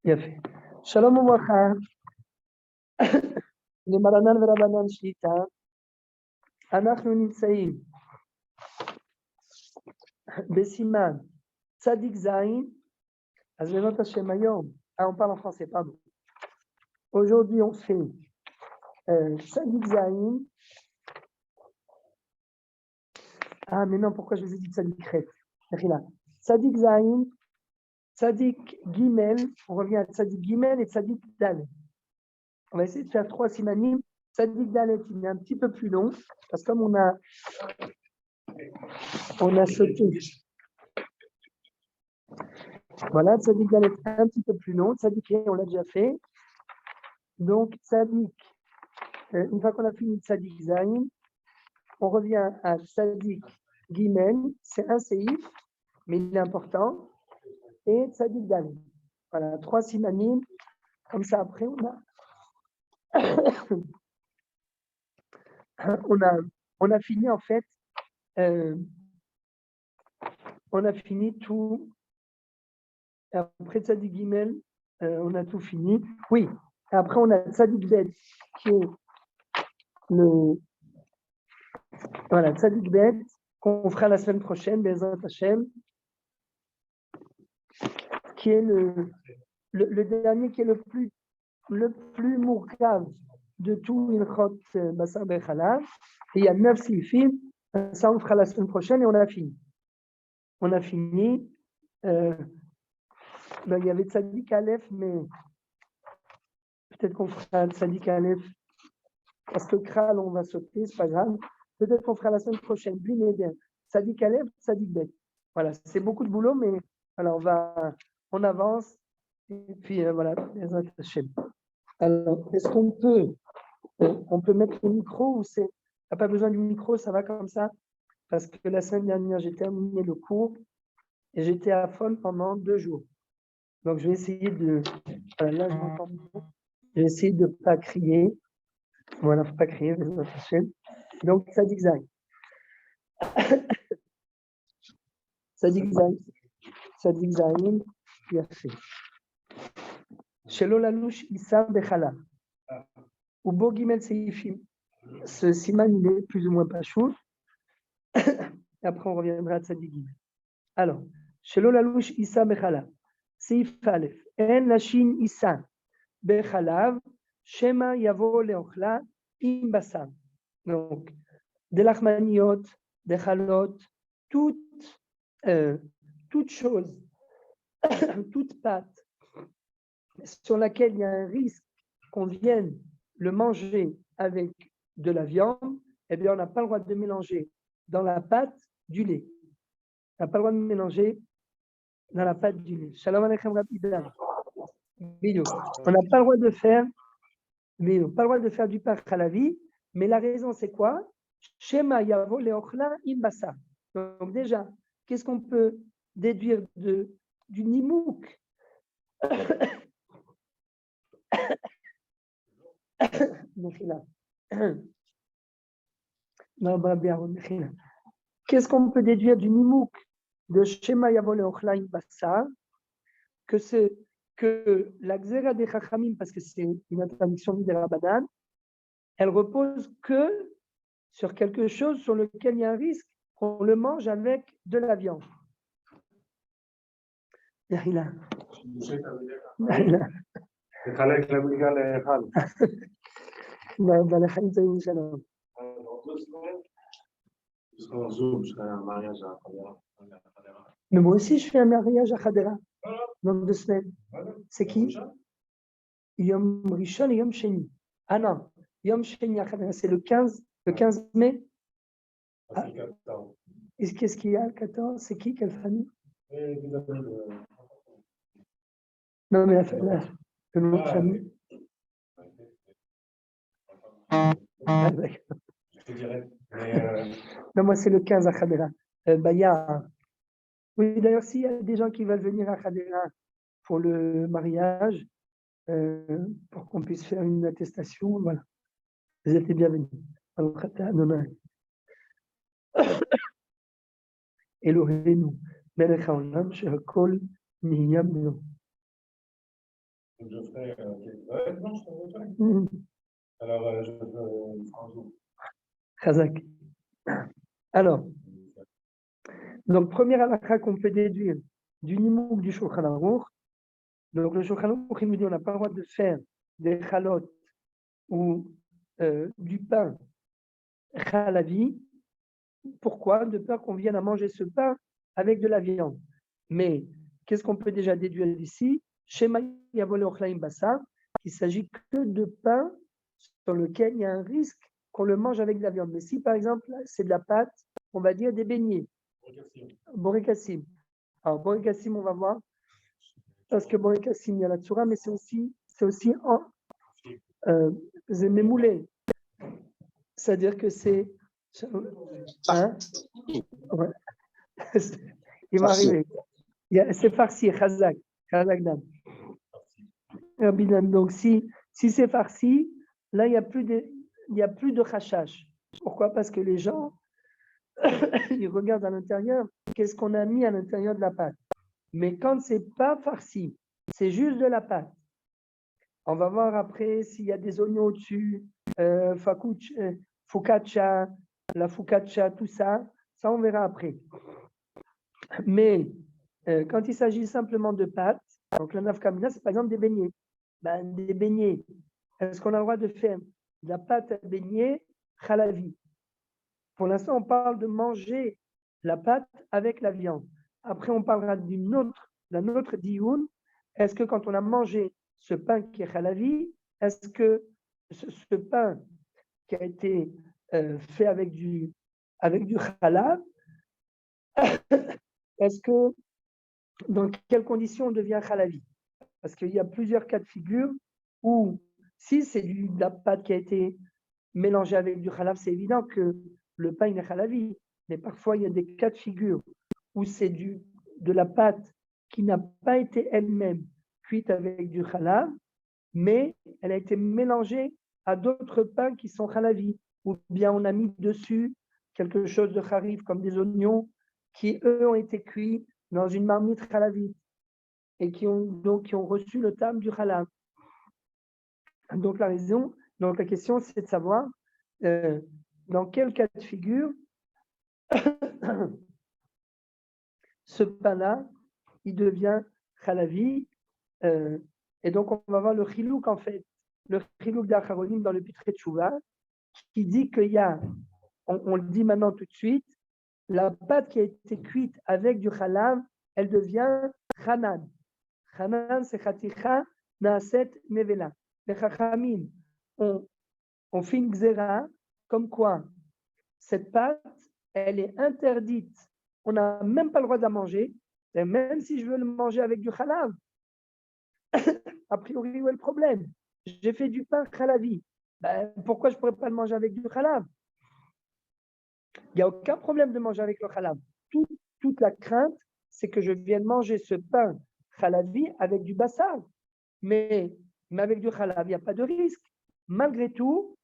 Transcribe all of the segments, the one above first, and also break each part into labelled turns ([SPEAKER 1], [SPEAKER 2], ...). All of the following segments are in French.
[SPEAKER 1] יפה. שלום וברכה, למרנן ורבנן שליטה, אנחנו נמצאים בסימן צדיק זין, אז בעזרת השם היום, on parle en français, pardon. Aujourd'hui on fait צדיק זין, mais non, pourquoi je vous ai dit צדיק ח'? צדיק זין, צדיק ג', on revient à צדיק ג' et צדיק ד'. On va essayer de faire 3 simanim. Tzadik Dalet, il est un petit peu plus long, parce que comme on a sauté. Voilà, Tzadik Dalet un petit peu plus long. Tzadik He, on l'a déjà fait. Donc, Tzadik, une fois qu'on a fini Tzadik Zayin, on revient à Tzadik Gimel. C'est un séif, mais il est important. Et Tzadik Dalet. Voilà, 3 simanim. Comme ça, après, on a fini en fait, on a fini tout. Après Tzadik Gimel, on a tout fini. Oui, après on a Tzadik Bet, qui est voilà, Tzadik Bet, qu'on fera la semaine prochaine, Bezrat Hashem, qui est le dernier, qui est le plus mourkav de tout Ilchot Basar Bechalav. Et il y a 9 sifim, ça on fera la semaine prochaine et on a fini. On a fini. Il y avait Tzadik Aleph, mais peut-être qu'on fera Tzadik Aleph, parce que Kral, on va sauter, c'est pas grave. Peut-être qu'on fera la semaine prochaine, Blineder, Tzadik Aleph, Tzadik Bet. Voilà, c'est beaucoup de boulot, mais voilà, on avance, et puis voilà, alors, est-ce qu'on peut mettre le micro ou c'est, t'as pas besoin du micro, ça va comme ça? Parce que la semaine dernière, j'ai terminé le cours et j'étais à fond pendant 2 jours. Donc, je vais essayer de, voilà, là, je m'entends bien. Je vais essayer de ne pas crier. Voilà, il ne faut pas crier. Donc, Tzadik Zayin. Tzadik Zayin, יפה. שלא ללוש עיסה בחלב. ובו ג' סעיפים. Ce siman, il est plus ou moins pachout. Et après, on reviendra à Tzadik Gimel. Alors, שלא ללוש עיסה בחלב. סעיף א', אין להשין עיסה בחלב, שמא יבוא לאוכלה עם בשר. Donc, des lachmaniotes, des chalotes, toute chose, toute pâte sur laquelle il y a un risque qu'on vienne le manger avec de la viande, eh bien, on n'a pas le droit de mélanger dans la pâte du lait. On n'a pas le droit de mélanger dans la pâte du lait. Shalom aleichem rapidement. On n'a pas le droit de faire, du pain chalavi, mais la raison c'est quoi? Shema yavo leochla imbasa. Donc déjà, qu'est-ce qu'on peut déduire du nimouk? Qu'est-ce qu'on peut déduire du nimouk de Shema yavo leochla imbasa? Que la Xera des Chachamim, parce que c'est une interdiction de Rabbanan, elle repose que sur quelque chose sur lequel il y a un risque qu'on le mange avec de la viande. Mais moi aussi, je fais un mariage à Khadera dans 2 semaines. C'est qui? Yom Rishon et Yom Sheni. Ah non, Yom Sheni à Khadera, c'est le 15 mai. Ah. Et qu'est-ce qu'il y a le 14? C'est qui? Quelle famille? Non, mais le nom de famille. Ah, je te dirais. Non, moi, c'est le 15 à Khadera. Oui, d'ailleurs, s'il y a des gens qui veulent venir à Khadera pour le mariage, pour qu'on puisse faire une attestation, voilà. Vous êtes les bienvenus. Elohenu, melech haolam, shehakol nihya b'no.
[SPEAKER 2] Donc, je ferai. Ouais, non, je ferai. Alors, je ferai un jour.
[SPEAKER 1] Chazak. Alors, donc, première halakha qu'on peut déduire du Nimouk du Shulchan Aruch. Donc, le Shulchan Aruch, il nous dit on n'a pas le droit de faire des chalotes ou du pain chalavi. Pourquoi? De peur qu'on vienne à manger ce pain avec de la viande. Mais qu'est-ce qu'on peut déjà déduire d'ici? Shema Yavole Ochlaim Bassa, il s'agit que de pain sur lequel il y a un risque qu'on le mange avec de la viande. Mais si par exemple c'est de la pâte, on va dire des beignets. Borekassim. Alors Borekassim, on va voir. Parce que Borekassim, il y a la tsura, mais c'est aussi en mémoulé. C'est-à-dire que c'est. Hein? Ouais. Il va arriver. C'est farci, Khazak. Khazakdam. Donc, si c'est farci, là, il n'y a plus de khashash. Pourquoi? Parce que les gens, ils regardent à l'intérieur, qu'est-ce qu'on a mis à l'intérieur de la pâte. Mais quand c'est pas farci, c'est juste de la pâte. On va voir après s'il y a des oignons au-dessus, focaccia, la focaccia, tout ça. Ça, on verra après. Mais quand il s'agit simplement de pâtes, donc la nafkamina, c'est par exemple des beignets. Des beignets. Est-ce qu'on a le droit de faire de la pâte à beignets khalavi? Pour l'instant, on parle de manger la pâte avec la viande. Après, on parlera d'un autre dioun. Est-ce que quand on a mangé ce pain qui est khalavi, est-ce que ce pain qui a été fait avec du khalav, est-ce que dans quelles conditions on devient khalavi? Parce qu'il y a plusieurs cas de figure où, si c'est de la pâte qui a été mélangée avec du khalav, c'est évident que le pain est khalavi. Mais parfois, il y a des cas de figure où c'est de la pâte qui n'a pas été elle-même cuite avec du khalav, mais elle a été mélangée à d'autres pains qui sont khalavi. Ou bien on a mis dessus quelque chose de kharif, comme des oignons, qui, eux, ont été cuits dans une marmite khalavi et qui ont reçu le terme du halal. Donc la question, c'est de savoir dans quel cas de figure ce pain-là, il devient halavi. Et donc, on va voir le chilouk, en fait, le chilouk d'Acharonim dans le Pitré Tchouva, qui dit qu'il y a, on le dit maintenant tout de suite, la pâte qui a été cuite avec du halav, elle devient chanan. Chanan, c'est chaticha naaset nevela. Les chachamim ont fait une xéra, comme quoi cette pâte, elle est interdite. On n'a même pas le droit de la manger. Et même si je veux le manger avec du halav, a priori, où est le problème? J'ai fait du pain halavi. Pourquoi je ne pourrais pas le manger avec du halav? Il n'y a aucun problème de manger avec le halav. Toute la crainte, c'est que je vienne manger ce pain halavi avec du bassar. Mais avec du halal, il n'y a pas de risque. Malgré tout,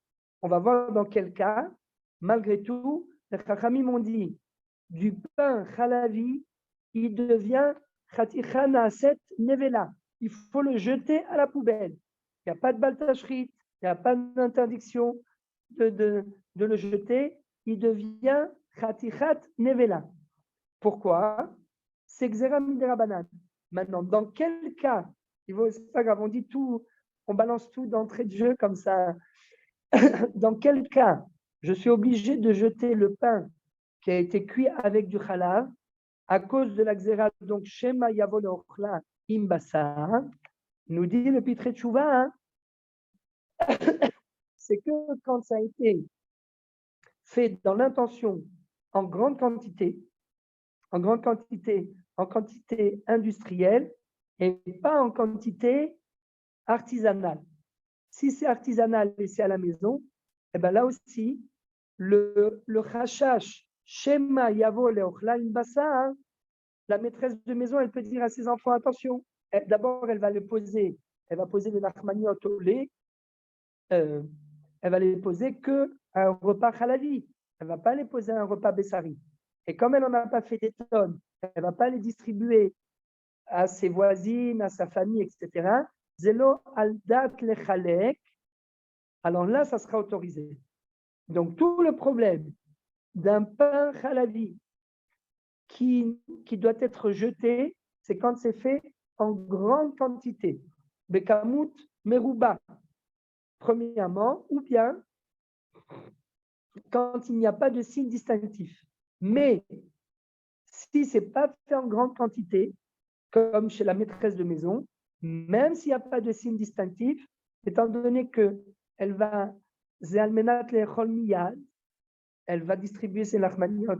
[SPEAKER 1] on va voir dans quel cas, malgré tout, les Chachamim m'ont dit, du pain halavi, il devient chaticha naaset nevela. Il faut le jeter à la poubelle. Il n'y a pas de baltachrit, il n'y a pas d'interdiction de le jeter. Il devient chatichat nevela. Pourquoi? C'est Xera Midera. Maintenant, dans quel cas, c'est pas grave, on dit tout, on balance tout d'entrée de jeu comme ça. Dans quel cas je suis obligé de jeter le pain qui a été cuit avec du halav à cause de la Xera, donc Shema Yavol Ochla Imbasa, nous dit le Pitré Tchouva, c'est que quand ça a été fait dans l'intention en grande quantité, en quantité industrielle et pas en quantité artisanale. Si c'est artisanal et c'est à la maison, et bien là aussi, le chachash, Shema Yavo Leochla Bassa, la maîtresse de maison, elle peut dire à ses enfants, attention, d'abord elle va poser les nachmaniot au lait, elle va les poser qu'un repas halavi, elle ne va pas les poser un repas bessari. Et comme elle n'en a pas fait des tonnes, elle ne va pas les distribuer à ses voisines, à sa famille, etc. zelo al dat lechalek, alors là, ça sera autorisé. Donc, tout le problème d'un pain chalavi qui doit être jeté, c'est quand c'est fait en grande quantité. Bekamut meruba, premièrement, ou bien quand il n'y a pas de signe distinctif. Mais si ce n'est pas fait en grande quantité, comme chez la maîtresse de maison, même s'il n'y a pas de signe distinctif, étant donné qu'elle va, elle va distribuer ses lachmaniot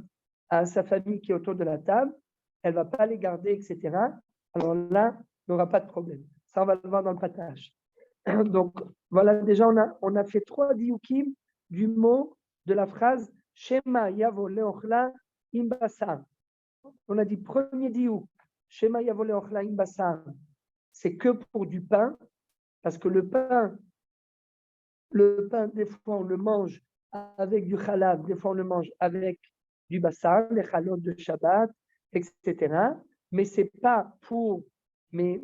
[SPEAKER 1] à sa famille qui est autour de la table, elle ne va pas les garder, etc. Alors là, il n'y aura pas de problème. Ça, on va le voir dans le partage. Donc, voilà, déjà, on a fait 3 diukim du mot de la phrase Shema yavo leochla im basar. On a dit premier diouk, Shema yavo leochla im basar, c'est que pour du pain, parce que le pain, des fois, on le mange avec du halal, des fois, on le mange avec du basar, les halot de Shabbat, etc. Mais ce n'est pas pour. Mais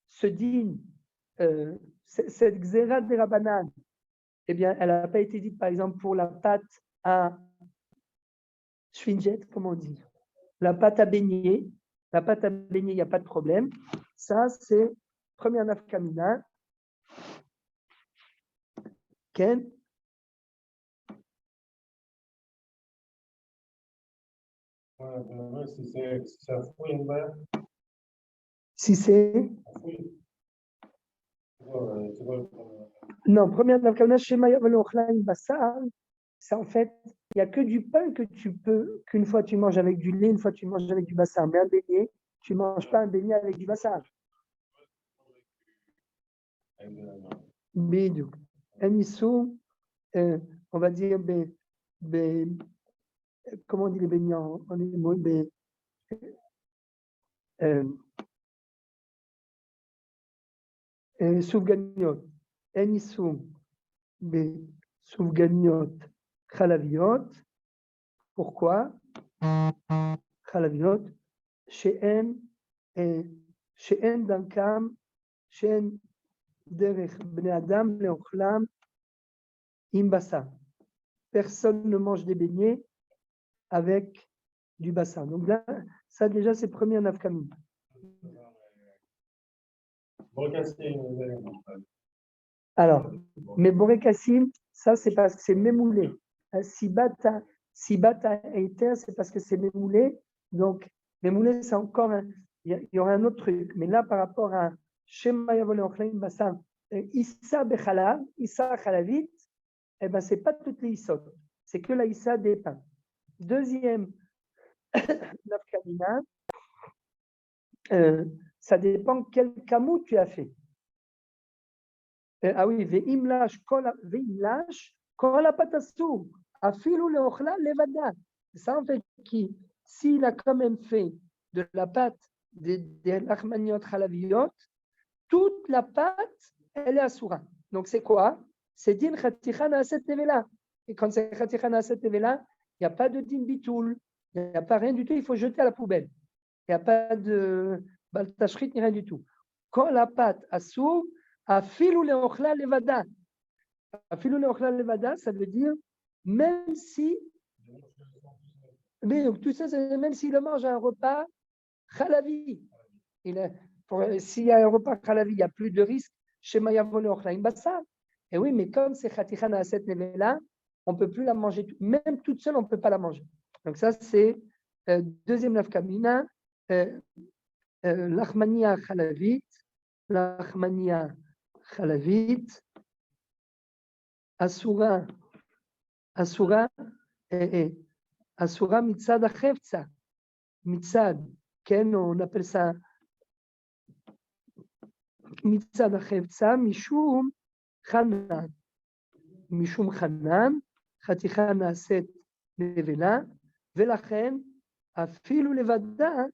[SPEAKER 1] ce dîne, cette xéra de Rabbanan, eh bien, elle n'a pas été dite, par exemple, pour la pâte à shvinjet, comment on dit, la pâte à beignet. La pâte à beignet, il n'y a pas de problème. Ça, c'est première nafkamina. Ken?
[SPEAKER 2] Si c'est un fruit, une balle.
[SPEAKER 1] Si c'est. Non, première nafkamina, Shema yavalo ochlaim basar, c'est en fait, il n'y a que du pain que tu peux, qu'une fois tu manges avec du lait, une fois tu manges avec du basar. Mais un beignet, tu ne manges pas un beignet avec du basar. Bidou. Emissou, on va dire, comment on dit les beignets en hébreu, soufganiot. Emissou, soufganiot, chalaviot. Pourquoi? Chalaviot, she'en dankam, she'en derech bnei adam leochlam im basar. Personne ne mange des beignets avec du bassin. Donc là, ça déjà, c'est premier nafkamina. Alors, mais Borekassim, ça c'est parce que c'est mémoulé. Si bata et c'est parce que c'est mémoulé. Donc, mémoulé, c'est encore il y aura un autre truc. Mais là, par rapport à Shema Yavole Ochlaim Bassan, Issa Bechalab, Issa Chalavit, eh ben, c'est pas toutes les Issot. C'est que la Issa des pains. Deuxième nafkamina, ça dépend quel kamou tu as fait. Ah oui, veimlash kol apatasu, afilu leochla levada. C'est ça en fait qui, s'il a quand même fait de la pâte des lachmaniot chalaviot, toute la pâte, elle est assoura. Donc c'est quoi? C'est din chaticha naaset nevela. Et quand c'est chaticha naaset nevela, il n'y a pas de din bitoul, il n'y a pas rien du tout, il faut jeter à la poubelle. Il n'y a pas de baltachrit ni rien du tout. Quand la pâte assour, afilu leochla levada. Afilu leochla levada, ça veut dire même si, mais tout ça, c'est même s'il le mange à un repas chalavi. S'il y a un repas chalavi, il n'y a plus de risque. Shema yavo leochla im basar. Et oui, mais comme c'est chaticha naaset nevela, on ne peut plus la manger. Même toute seule, on ne peut pas la manger. Donc ça, c'est deuxième nafkamina. Lachmania chalavit, asura mitzad achevtza, mitzad, on appelle ça mitzad achevtza, mishum chanan, chaticha naaset nevela, velachen, afilu levada,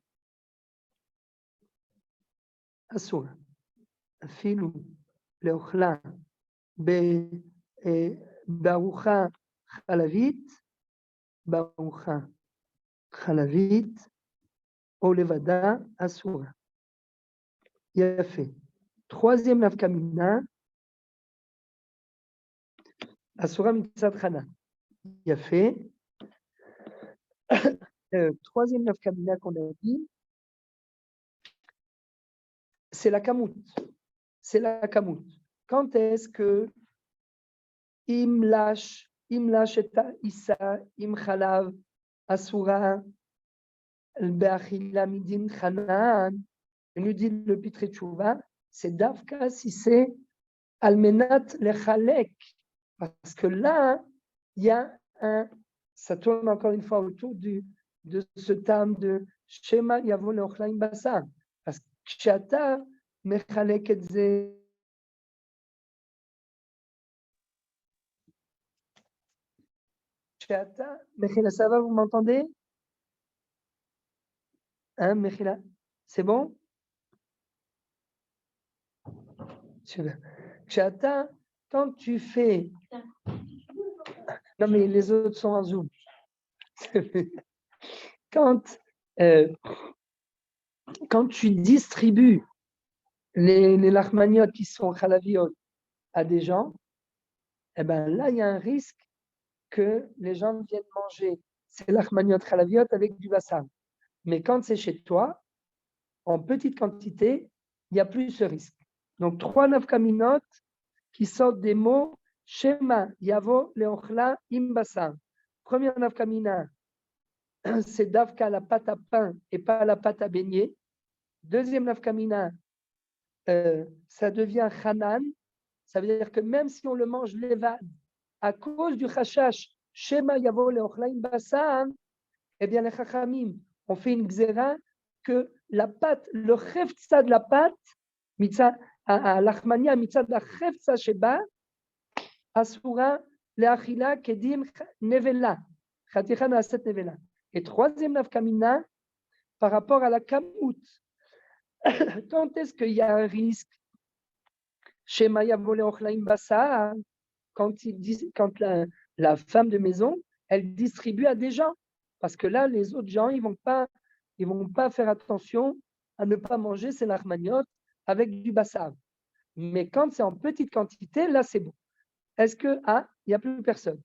[SPEAKER 1] אסור, אפילו לאוכלה בארוחה חלבית או לבדה אסורה. יפה. Troisième nafkamina, Asura Mitzad Chana. Il a fait. Troisième nafkamina qu'on a dit, c'est la kamout. C'est la kamout. Quand est-ce que im lâche et Issa, im chalav, Asura, Be'achila midin Chanan, nous dit le Pitre Tchouva, c'est Davka si c'est Almenat lechalek. Parce que là, il y a ça tourne encore une fois autour de ce terme de Shema Yavo Leochlaim Basa. Parce que Kshata Mechalek et Ze. Kshata Mechila, ça va, vous m'entendez? Hein, Mechila? C'est bon? Super. Kshata, quand tu fais. Non, mais les autres sont en Zoom. Quand tu distribues les lachmaniotes qui sont chalaviot à des gens, eh ben là, il y a un risque que les gens viennent manger ces lachmaniotes chalaviot avec du bassam. Mais quand c'est chez toi, en petite quantité, il n'y a plus ce risque. Donc, 3 nafkaminot qui sortent des mots Shema, Yavo, Leochla, Im Bassam. Première nafkamina, c'est davka la pâte à pain et pas la pâte à beignet. Deuxième nafkamina, ça devient chanan. Ça veut dire que même si on le mange levad, à cause du chashash, Shema Yavo Leochlaim Bassam, eh bien les chachamim ont fait une xéra que la pâte, le chefza de la pâte, mitzad à l'achmania, mitzad la chefza sheba, asura leachila kedim nevela, chaticha naaset nevela. Et troisième nafkamina, par rapport à la kamout, quand est-ce qu'il y a un risque chez Maya Volé Ochlaim Bassa, quand la femme de maison, elle distribue à des gens. Parce que là, les autres gens, ils vont pas faire attention à ne pas manger ces larmaniotes avec du bassam. Mais quand c'est en petite quantité, là, c'est bon. Est-ce que, il n'y a plus personne?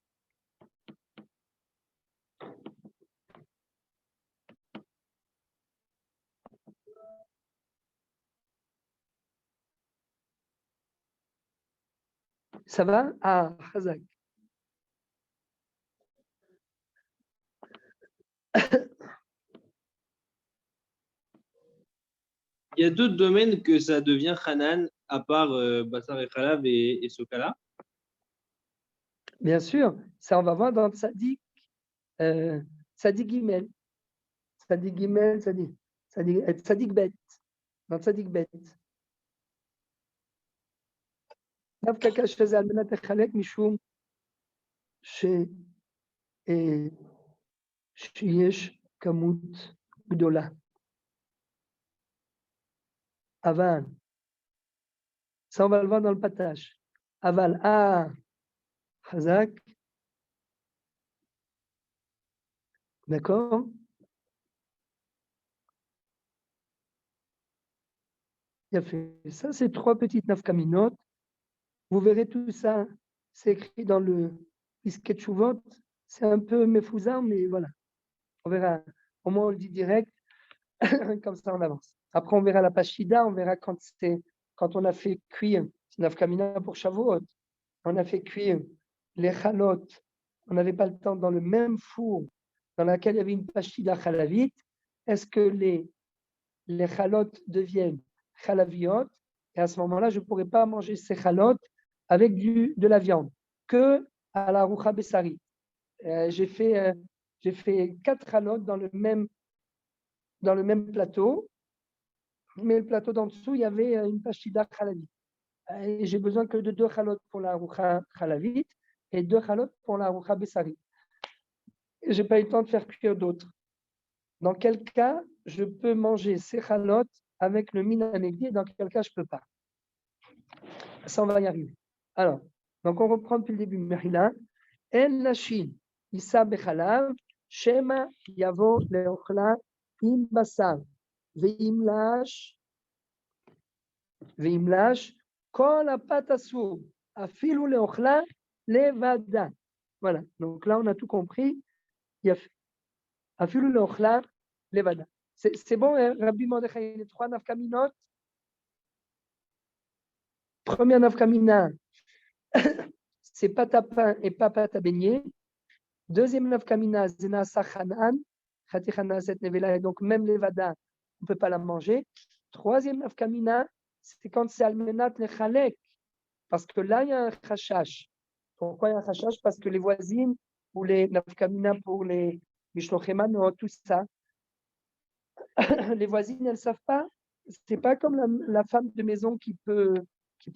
[SPEAKER 1] Ça va? Hazak.
[SPEAKER 3] Il y a d'autres domaines que ça devient Hanan, à part Bassar et Khalav et Sokala.
[SPEAKER 1] Bien sûr, ça on va voir dans Tzadik Gimel. Tzadik Gimel, Tzadik Bet. Dans Tzadik Bet. דווקא כאשר זה על מנת לחלק משום שיש כמות גדולה. אבל, ça on va le voir dans le patash. אבל, חזק. D'accord? Il a fait ça, c'est 3 petites nafkaminotes. Vous verrez tout ça, c'est écrit dans le Pisket Shuvot. C'est un peu méfouzard, mais voilà. On verra. Au moins, on le dit direct. Comme ça, on avance. Après, on verra la pachida. On verra quand on a fait cuire, c'est nafkamina pour Shavuot. On a fait cuire les chalot. On n'avait pas le temps dans le même four dans lequel il y avait une pachida chalavite. Est-ce que les chalot deviennent chalaviot? Et à ce moment-là, je ne pourrais pas manger ces chalot avec de la viande, que à la roucha bessari. J'ai fait 4 chalot dans le même plateau, mais le plateau d'en dessous, il y avait une pachida chalavite. Et j'ai besoin que de 2 chalot pour la roucha chalavite et 2 chalot pour la roucha bessari. Je n'ai pas eu le temps de faire cuire d'autres. Dans quel cas je peux manger ces chalot avec le minanegdi et dans quel cas je ne peux pas? Ça, on va y arriver. Alors, donc on reprend depuis le début. Mechila, El Nashin, Issa Bechalav, Shema Yavo Leochla, Im Basar, Veim Lash, Veimlash, kol apat asur, afilu leochla levada. Voilà, donc là on a tout compris. Afilu leochla levada. C'est bon, hein, Rabbi Mordechai, les 3 nafkaminot. Première nafkamina, c'est pâte à pain et pas pâte à beignet. Deuxième nafkamina, zena sachanan, chatichanah set nevela, et donc même levada, on ne peut pas la manger. Troisième nafkamina, c'est quand c'est almenat lechalek, parce que là il y a un chashash. Pourquoi il y a un chashash? Parce que les voisines ou les nafkamina pour les mishlochemanot, tout ça, les voisines elles ne savent pas. C'est pas comme la femme de maison qui peut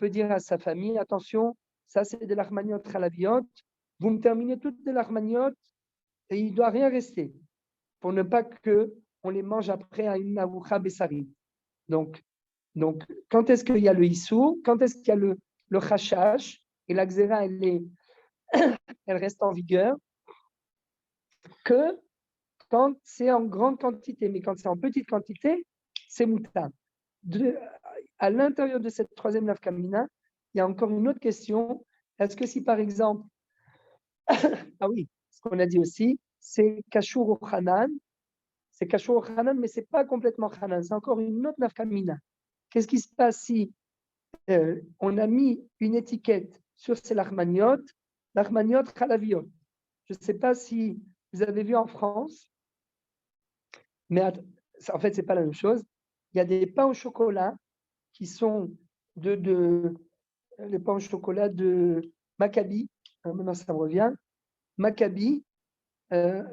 [SPEAKER 1] dire à sa famille, attention, ça c'est de l'armagnotte chalaviot, vous me terminez toutes de l'armagnotte et il ne doit rien rester pour ne pas qu'on les mange après à une avoucha bessari. Donc, quand est-ce qu'il y a le issou, quand est-ce qu'il y a le chashash, et la xéra, elle reste en vigueur, que quand c'est en grande quantité, mais quand c'est en petite quantité, c'est moutarde. À l'intérieur de cette troisième nafkamina, il y a encore une autre question. Est-ce que si par exemple, ah oui, ce qu'on a dit aussi, c'est kashour au chanan, c'est kashour au chanan, mais ce n'est pas complètement chanan, c'est encore une autre nafkamina. Qu'est-ce qui se passe si on a mis une étiquette sur ces l'armagnotte chalaviot? Je ne sais pas si vous avez vu en France, mais en fait, ce n'est pas la même chose. Il y a des pains au chocolat qui sont les pains au chocolat de Maccabi, maintenant ça me revient, Maccabi,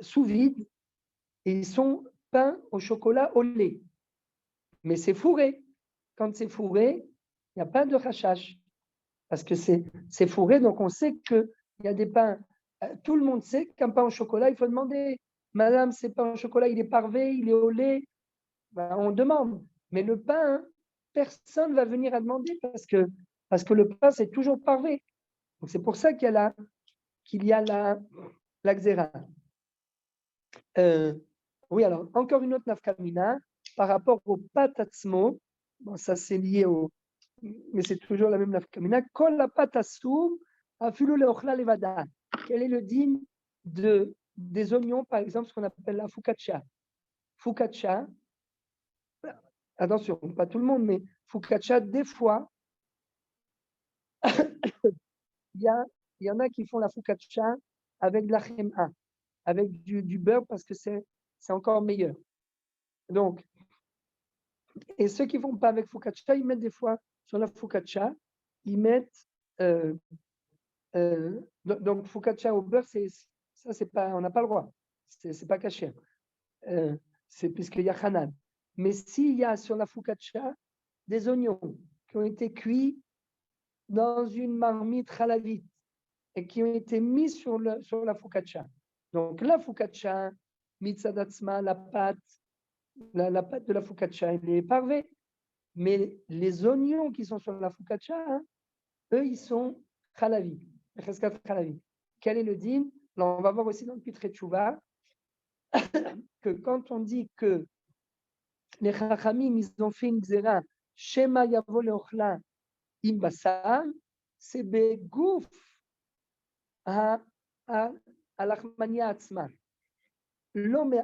[SPEAKER 1] sous vide, et ils sont peints au chocolat au lait. Mais c'est fourré. Quand c'est fourré, il n'y a pas de rachash. Parce que c'est fourré, donc on sait qu'il y a des pains. Tout le monde sait qu'un pain au chocolat, il faut demander, madame, ce pain au chocolat, il est parvé, il est au lait. Ben, on demande. Mais le pain, personne ne va venir à demander parce que le pain, c'est toujours parvé. Donc c'est pour ça qu'il y a la xéra. Oui, alors, encore une autre nafkamina par rapport au patatsmo. Bon, ça, c'est lié au. Mais c'est toujours la même nafkamina. Kol la patasoum afilu leochla levada. Quel est le din des oignons, par exemple, ce qu'on appelle la focaccia? Focaccia, attention, pas tout le monde, mais focaccia, des fois, il y en a qui font la focaccia avec de la chem'a, avec du beurre, parce que c'est encore meilleur. Donc, et ceux qui ne font pas avec focaccia, ils mettent des fois sur la focaccia, ils mettent donc focaccia au beurre, ça c'est pas, on n'a pas le droit, c'est pas caché, c'est puisqu'il y a hanan. Mais s'il y a sur la focaccia des oignons qui ont été cuits dans une marmite halavite et qui ont été mis sur la focaccia. Donc la focaccia, mitzadatzma, la pâte de la focaccia, elle est parvée. Mais les oignons qui sont sur la focaccia, eux, ils sont chalavi. Quel est le din? Alors, on va voir aussi dans le Pitrei Teshuvah que quand on dit que les chachamim, ils ont fait une xéra, shema yavo leochla im basar, c'est begouf l'achmania atzma. L'homme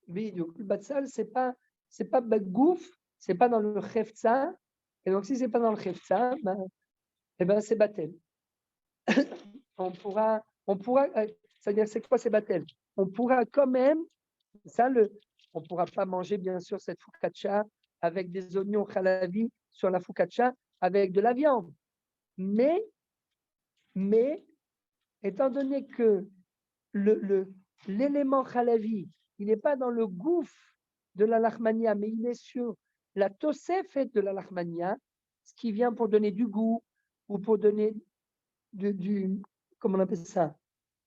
[SPEAKER 1] le batsal, c'est pas begouf, c'est pas dans le chefza. Et donc, si c'est pas dans le chefza, ben c'est batel. on pourra, c'est-à-dire, c'est quoi c'est batel? On pourra quand même, on pourra pas manger, bien sûr, cette focaccia avec des oignons halavi sur la focaccia avec de la viande. Mais, étant donné que l'élément halavi, il n'est pas dans le gouffre de la lachmania, mais il est sur la tosefet de la lachmania, ce qui vient pour donner du goût ou pour donner comment on appelle ça,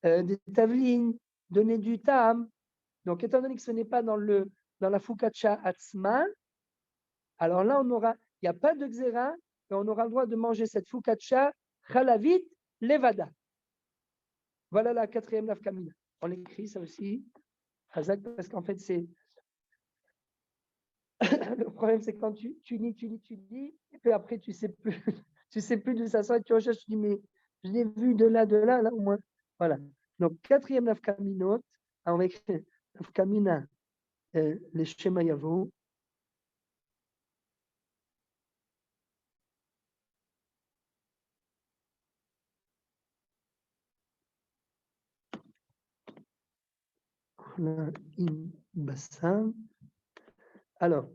[SPEAKER 1] des tavlines, donner du tam. Donc, étant donné que ce n'est pas dans la focaccia atzma, alors là, il n'y a pas de xéra, et on aura le droit de manger cette focaccia chalavit levada. Voilà la quatrième nafkamina. On écrit ça aussi, Hazak, parce qu'en fait, c'est Le problème, c'est quand tu lis, et puis après, tu sais plus, tu sais plus d'où ça sort, et tu recherches, tu dis, mais je l'ai vu de là, au moins. Voilà. Donc, quatrième nafkaminot, on va écrire nafkamina, les schémas yavo. On a une bassin. Alors,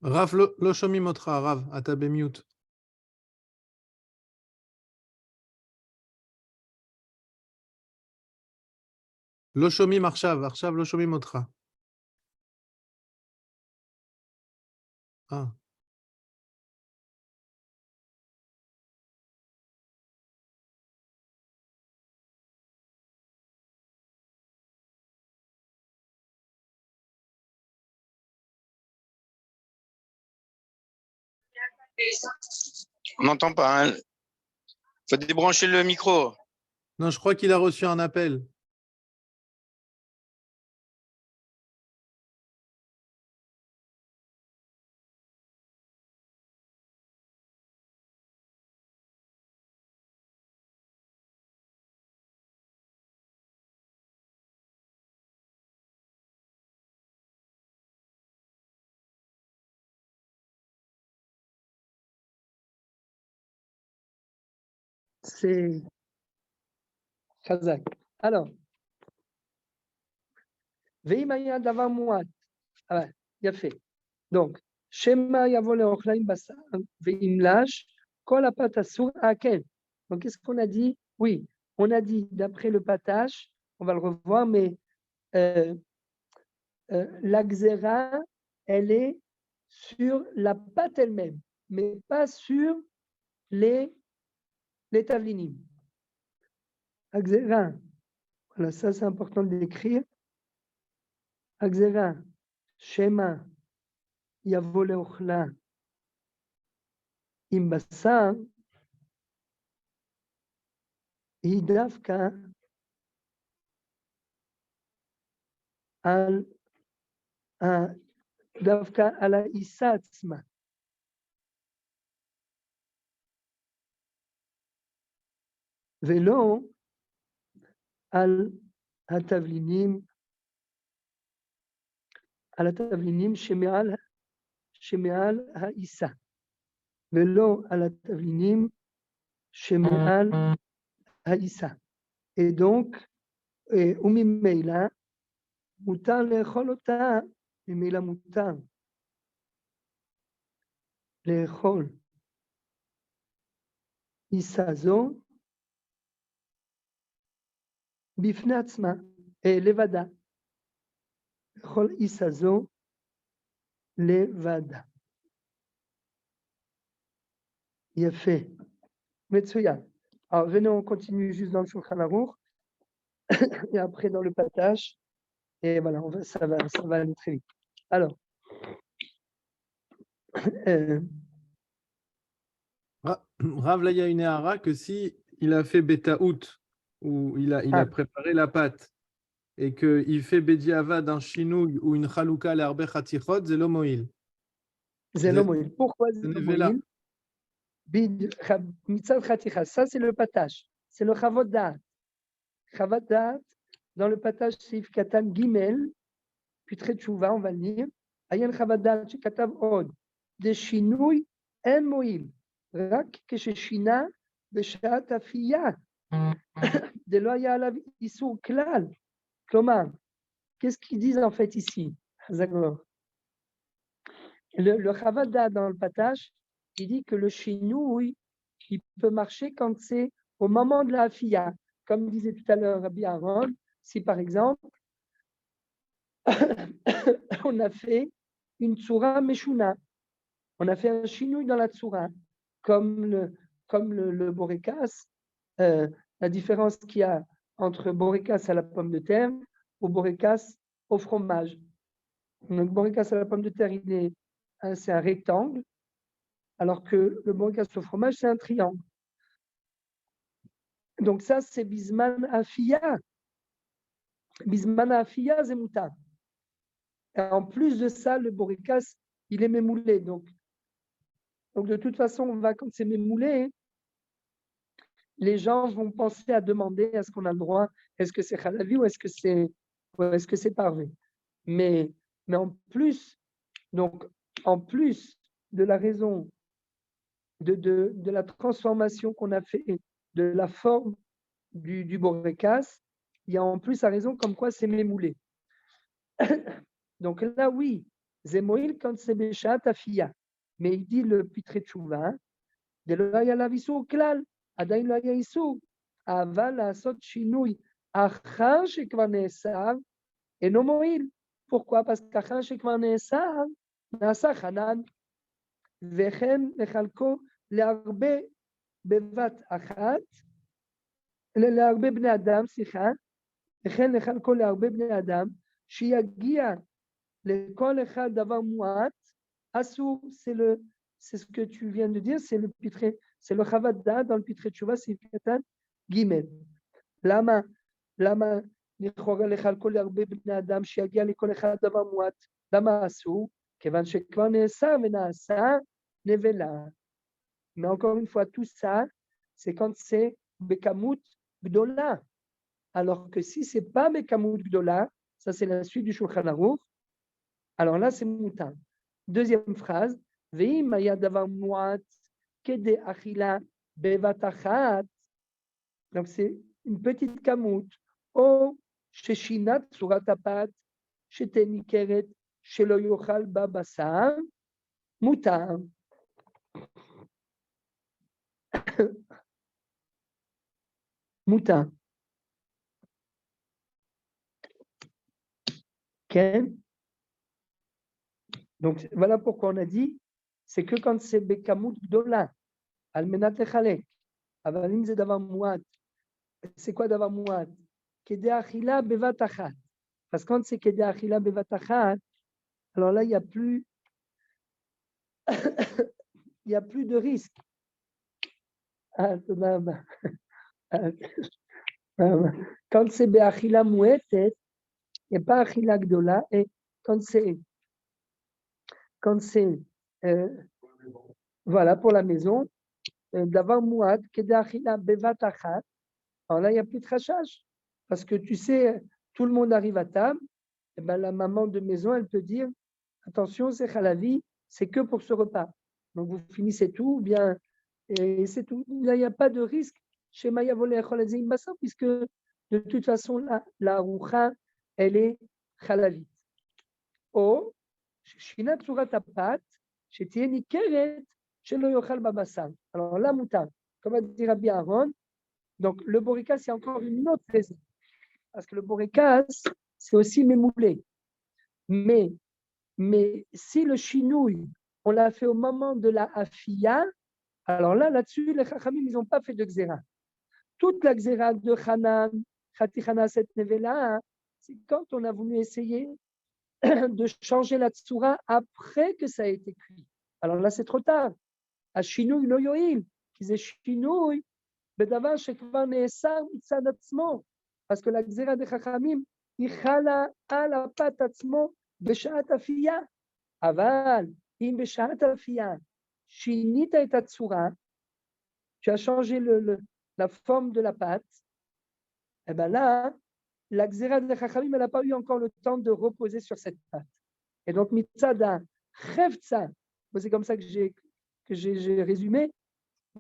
[SPEAKER 4] Rav, לא שומעים אותך, רב, אתה במיוט. לא שומעים עכשיו לא שומעים אותך.
[SPEAKER 5] On n'entend pas. Il faut débrancher le micro.
[SPEAKER 4] Non, je crois qu'il a reçu un appel.
[SPEAKER 1] c'est Chazak. Alors, Veimaya davar muat. Ah ouais, il a fait. Donc, Shema yavo leochlaim basar veimlash kol apat asur akel. Donc, qu'est-ce qu'on a dit? Oui, on a dit d'après le patage, on va le revoir, mais la xéra, elle est sur la pâte elle-même, mais pas sur les tavlinim. Xéra, voilà, ça c'est important de l'écrire. Xéra, Shema, yavo leochla im basar, היא דווקא על העיסה עצמה. ולא על התבלינים שמעל העיסה. ולא על התבלינים שמעל העיסה. Et donc, וממילא, מותר לאכול אותה, ממילא מותר לאכול עיסה זו בפני עצמה, לבדה. לאכול עיסה זו לבדה. יפה. מצוין. Alors, venez, on continue juste dans le Shulchan Aruch et après dans le Patash. Et voilà, ça va aller très vite. Alors,
[SPEAKER 4] Rav, là, il y a une éhara que si il a fait bêta-out, ou il a préparé la pâte, et qu'il fait bediavad d'un chinouille ou une chalouka l'herbe chatichot, c'est l'homoïl.
[SPEAKER 1] C'est l'homoïl. Pourquoi c'est l'homoïl? Ça, c'est le patash. C'est le chavodat. Chavodat, dans le patash, c'est Katan Gimel, puis très tchouva, on va le lire. Ayen chavodat, c'est Katav Od. De chinouille, en moïl. Rak כששינה בשעת אפייה, דלא היה עליו איסור כלל. כלומר, qu'est-ce qu'ils disent en fait ici? Le Chavada dans le Patash, il dit que le chinouille, il peut marcher quand c'est au moment de la Afia. Comme disait tout à l'heure Rabbi Aaron, si par exemple, on a fait une tsura meshuna, on a fait un chinouille dans la tsura, comme comme le borékas, la différence qu'il y a entre borékas à la pomme de terre ou borékas au fromage. Donc, borékas à la pomme de terre, c'est un rectangle, alors que le borékas au fromage, c'est un triangle. Donc, ça, c'est bisman afia. Bisman afia, c'est mouta. Et en plus de ça, le borékas, il est mémoulé. Donc, de toute façon, quand c'est mémoulé, les gens vont penser à demander est-ce qu'on a le droit, est-ce que c'est halavi ou est-ce que c'est parvé. Mais en plus, donc, en plus de la raison de la transformation qu'on a fait de la forme du borékas, il y a en plus la raison comme quoi c'est mémoulé. Donc là, oui, Zemoïl quand c'est Béchat Afia. Mais il dit le Pitre Tchouva, de l'Oya la Vissou Klal, Adain l'Oya Issou, Aval Asot Shinui, Achar Shekvanesav, et non Moïl. Pourquoi? Parce qu'Achar Shekvanesav, Nasa Hanan, Vechen Lechalko, Learbe Bevat Achat, להרבה בני אדם, סליחה, וכן לחלקו להרבה בני אדם, שיגיע לכל אחד דבר מועט, אסור, c'est ce que tu viens de dire, c'est le חוות דעת dans le פתחי תשובה, סעיף קטן ג' למה לכאורה לחלקו להרבה בני אדם, שיגיע לכל אחד דבר מועט, למה אסור? כיוון שכבר נעשה ונעשה נבלה. Mais encore une fois, tout ça, c'est quand c'est Bekamut Gdola. Alors que si ce n'est pas Bekamut Gdola, ça c'est la suite du Shulchan Aruch, alors là c'est Moutan. Deuxième phrase, Veim Aya Davar Muat Kede Achila Bevatachat. Donc c'est une petite Kamut. O Sheshinat Suratapat, Shetenikeret, Shelo Yochal Babasar, Moutan. Moutin. Okay. Donc voilà pourquoi on a dit, c'est que quand c'est Bekamut Gdola, Almenat Lechalek, Avalim c'est Davar Mouad. C'est quoi Davar Mouad? Kede Achila Bevatachat. Parce que quand c'est Kede Achila Bevatachat, alors là, il n'y a plus de risque. Quand c'est Beachila Mouetet, et pas Achila Gdola, et quand c'est voilà pour la maison, d'avoir Mouad, Kede Achila Bevatachat, alors là, il n'y a plus de rachage. Parce que tu sais, tout le monde arrive à table, et ben la maman de maison, elle peut dire attention, c'est Khalavi, c'est que pour ce repas. Donc vous finissez tout, bien, et c'est tout. Là, il n'y a pas de risque chez Maya Volé Kholazim Bassa, puisque de toute façon, la roucha, elle est Khalavi. Ou, Shinat Surat Apat, chez Tieni Keret, chez le Yochal Babassa. Alors là, Moutan, comme a dit Rabbi Aaron, donc le borékas, c'est encore une autre raison. Parce que le borékas, c'est aussi mémoulé. Mais si le chinouille, on l'a fait au moment de la afia, alors là-dessus, les chachamim, ils n'ont pas fait de xéra. Toute la xéra de Hanan, Khatichana cette nevela, c'est quand on a voulu essayer de changer la tsura après que ça a été cuit. Alors là, c'est trop tard. À chinouille lo yoil, qui c'est chinouille, bedavar shekvar neesar mitzad atzmo. Parce que la xéra de chachamim, il chala à la pat atzmo בשעת אפייה, אבל אם בשעת אפייה שינית את הצורה, tu as changé la forme de la pâte, et bien là, la xéra de Chachamim, elle n'a pas eu encore le temps de reposer sur cette pâte. Et donc, mitzada chevtsa, c'est comme ça que j'ai résumé,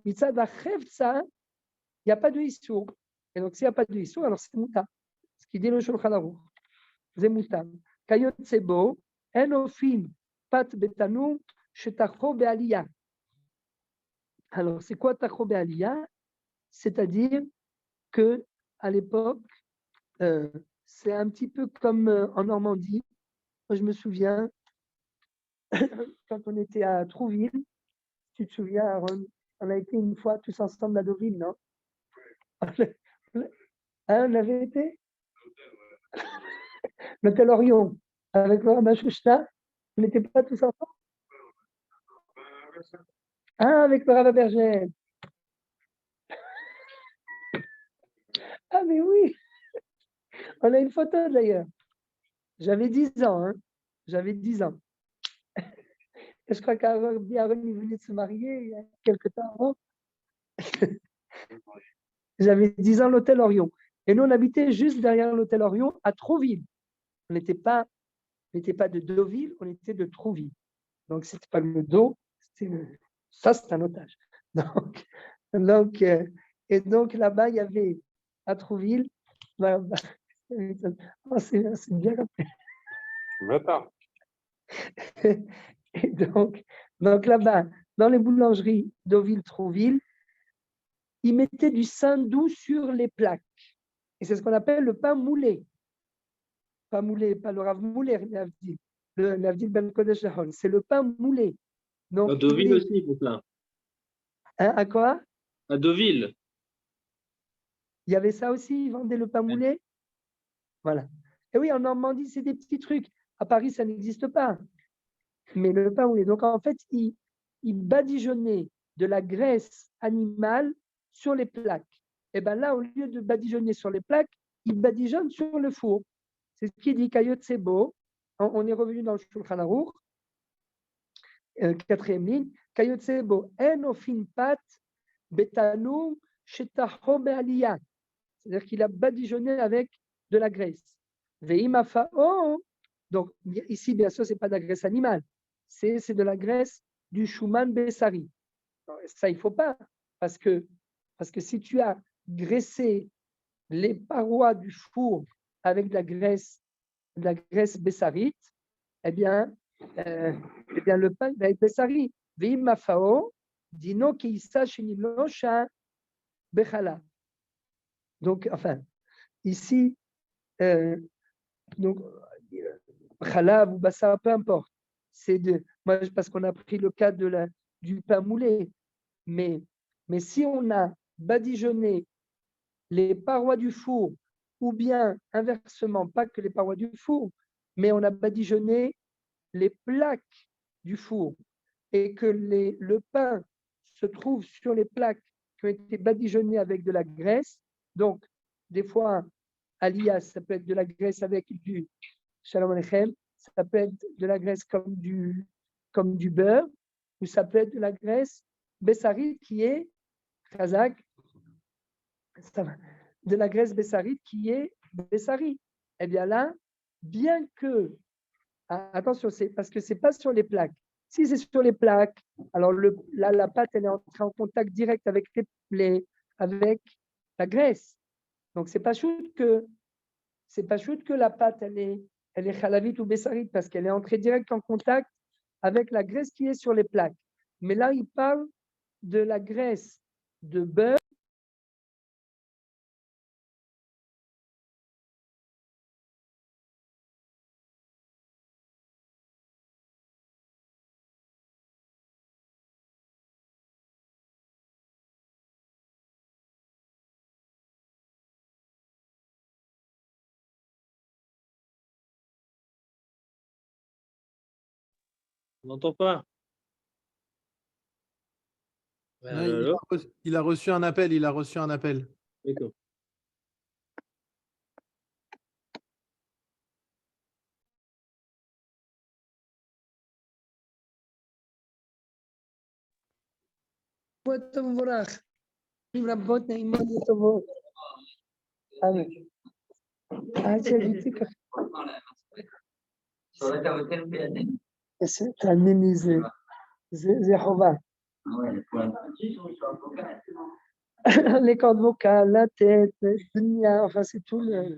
[SPEAKER 1] mitzada chevtsa, il n'y a pas de issour. Et donc, s'il n'y a pas de issour, alors c'est mouta. Ce qui dit le Shulchan Aruch, c'est mouta. Kayot Sebo, Enofim, Pat Betanou, Shetacho Be'aliyah. Alors, c'est quoi Tacho Be'aliyah? C'est-à-dire que à l'époque, c'est un petit peu comme en Normandie. Moi, je me souviens, quand on était à Trouville, tu te souviens, Aaron, On a été une fois tous ensemble à Deauville, non? Hein, on avait été? L'hôtel Orion, avec Laura Bachouchta, vous n'étiez pas tous ensemble? Ah, avec Laura Berger. Ah, mais oui, on a une photo d'ailleurs. J'avais 10 ans, hein. J'avais 10 ans. Et je crois qu'Aaron il venait de se marier il y a quelques temps avant. J'avais 10 ans, l'hôtel Orion. Et nous, on habitait juste derrière l'hôtel Orion à Trouville. On n'était pas de Deauville, on était de Trouville. Donc, c'était pas le dos, ça, c'est un otage. Et donc là-bas, il y avait à Trouville, c'est bien rappelé. Et donc là-bas, dans les boulangeries Deauville-Trouville, ils mettaient du saindoux sur les plaques. Et c'est ce qu'on appelle le pain moulé. Pas moulé, pas le Rav moulé, l'Avdil Ben Kodesh Lahon. C'est le pain moulé. Donc,
[SPEAKER 3] À Deauville aussi, pour ça.
[SPEAKER 1] Hein, à quoi?
[SPEAKER 3] À Deauville.
[SPEAKER 1] Il y avait ça aussi, ils vendaient le pain moulé. Voilà. Et oui, en Normandie, c'est des petits trucs. À Paris, ça n'existe pas. Mais le pain moulé. Donc, en fait, ils badigeonnaient de la graisse animale sur les plaques. Et bien là, au lieu de badigeonner sur les plaques, ils badigeonnent sur le four. C'est ce qui dit Kayot Sebo. On est revenu dans le Shulchan Aruch, 4e ligne. Kayot Sebo, en ofin pat betanoum shetaho be'aliyah. C'est-à-dire qu'il a badigeonné avec de la graisse. Ve'imafao. Donc, ici, bien sûr, ce n'est pas de la graisse animale. C'est de la graisse du Shuman Bessari. Ça, il ne faut pas. Parce que si tu as graissé les parois du four avec de la graisse bessarite, eh bien, le pain va être bessari. Ve'imafao, dino kiisa shenimlosha bechala. Donc, enfin, ici, Khalab ou Bassar, peu importe. Moi, parce qu'on a pris le cas du pain moulé. Mais si on a badigeonné les parois du four, ou bien inversement, pas que les parois du four, mais on a badigeonné les plaques du four, et que le pain se trouve sur les plaques qui ont été badigeonnées avec de la graisse, donc des fois, alias, ça peut être de la graisse avec du Shalom Aleichem, ça peut être de la graisse comme du beurre, ou ça peut être de la graisse bessarite qui est Khazak, de la graisse bessarite qui est bessarite. Eh bien là, bien que, attention, c'est parce que ce n'est pas sur les plaques. Si c'est sur les plaques, alors la pâte elle est entrée en contact direct avec avec la graisse. Donc c'est pas shoot que la pâte elle est chalavite ou bessarite parce qu'elle est entrée direct en contact avec la graisse qui est sur les plaques. Mais là, il parle de la graisse de beurre.
[SPEAKER 3] On n'entend pas.
[SPEAKER 4] Non, il a reçu un appel.
[SPEAKER 3] D'accord.
[SPEAKER 1] זה חובה. Les cordes vocales, la tête, dunya, enfin c'est tout le...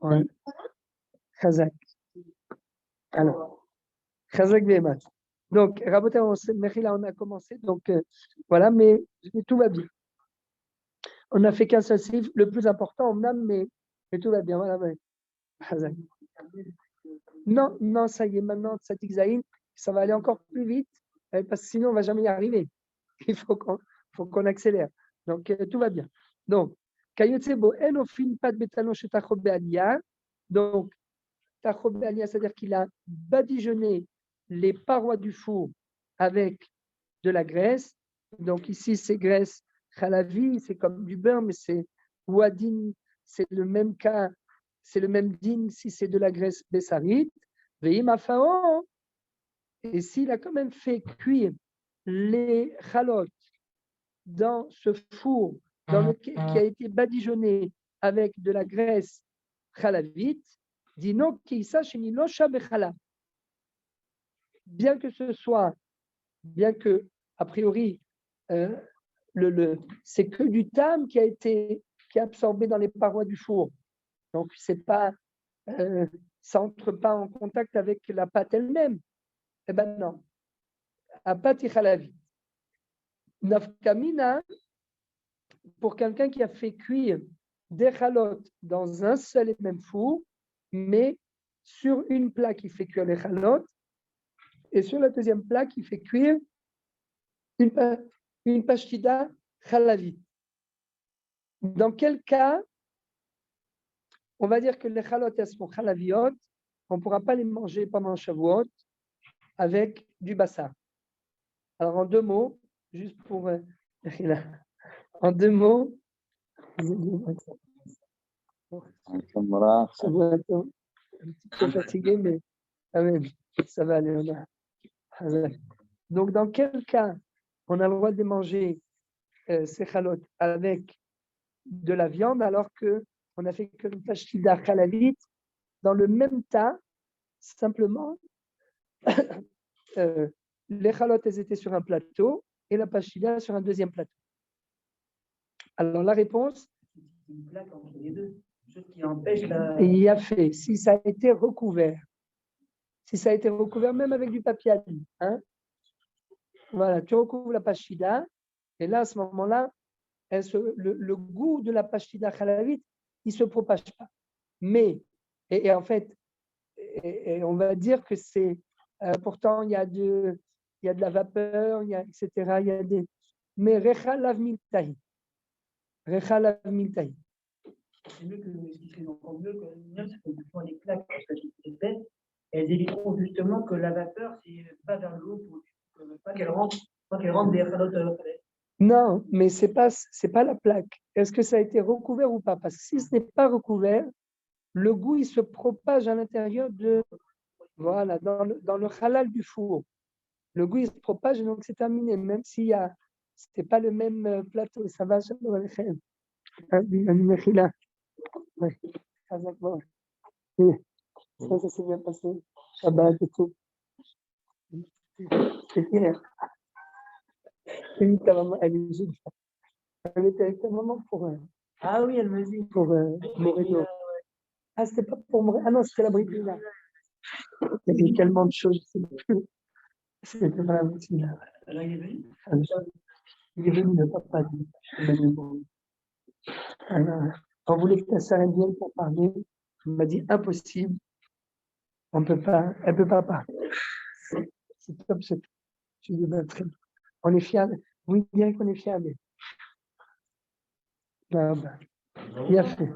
[SPEAKER 1] Ouais. Khazak. Alors, Khazak Behemat. Donc, Rabotai, on a commencé, donc voilà, mais tout va bien. On n'a fait qu'un seul sif, le plus important en âme, mais tout va bien. Voilà, ouais. Non, ça y est, maintenant, Tzadik Zayin, ça va aller encore plus vite, parce que sinon, on ne va jamais y arriver. Il faut qu'on accélère. Donc, tout va bien. Donc, donc, c'est-à-dire qu'il a badigeonné les parois du four avec de la graisse. Donc, ici, c'est graisse khalavi, c'est comme du beurre, mais c'est ouadine, c'est le même cas, c'est le même din si c'est de la graisse bessarite. Et s'il a quand même fait cuire les chalotes dans ce four qui a été badigeonné avec de la graisse chalavite, dit non, bien que ce soit, bien que, a priori, c'est que du tam qui est absorbé dans les parois du four. Donc, c'est pas, ça n'entre pas en contact avec la pâte elle-même. Eh bien, non. À pâte chalavite. Nafkamina, pour quelqu'un qui a fait cuire des chalotes dans un seul et même four, mais sur une plaque, il fait cuire les chalotes, et sur la deuxième plaque, il fait cuire une pashtida chalavite. Dans quel cas, on va dire que les chalotes, elles sont chalaviot, on ne pourra pas les manger pendant Shavuot avec du bassar. Alors, en deux mots, juste pour... en deux mots, un petit peu fatigué, mais ça va aller. Donc, dans quel cas on a le droit de manger ces chalotes avec de la viande alors qu'on a fait que une pashtida chalavite dans le même tas, simplement, les chalotes elles étaient sur un plateau et la pashtida sur un deuxième plateau. Alors la réponse,
[SPEAKER 6] une plaque entre les deux, chose qui empêche la...
[SPEAKER 1] il y a fait, si ça a été recouvert même avec du papier à lit, hein, voilà, tu recouvres la pashtida et là à ce moment-là, le goût de la pashtida chalavite, il ne se propage pas. Mais, et en fait, on va dire que c'est, pourtant il y a de la vapeur, etc. Il y a des, mais recha lav miltahi. Recha lav miltahi.
[SPEAKER 6] C'est mieux que ce qui serait encore mieux que c'est qu'on font des plaques parce qu'elles sont épaisses. Elles éviteront justement que la vapeur pas vers l'eau pour pas qu'elle rentre des chalotes.
[SPEAKER 1] Non, mais c'est pas la plaque. Est-ce que ça a été recouvert ou pas? Parce que si ce n'est pas recouvert, le goût il se propage à l'intérieur voilà, dans le halal du four. Le goût il se propage et donc c'est terminé, même s'il c'était pas le même plateau. Ça va, ça s'est bien passé. Shabbat et tout. C'est hier. Elle était avec ta maman pour.
[SPEAKER 6] Ah oui, elle me dit.
[SPEAKER 1] Pour Moreno. Ah, c'était pas pour Moreno. Ah non, c'était la Britina. Il y avait tellement de choses, je ne sais plus. C'était pas la Britina.
[SPEAKER 6] Alors, il est venu.
[SPEAKER 1] Il est venu, le papa. Alors, on voulait que ta sœur vienne pour parler. Il m'a dit impossible. Elle ne peut pas parler. C'est top, c'est top. Je dis, ben, très bien. On est fiers. Oui, bien qu'on est fiers. Ah, ben, bien fait.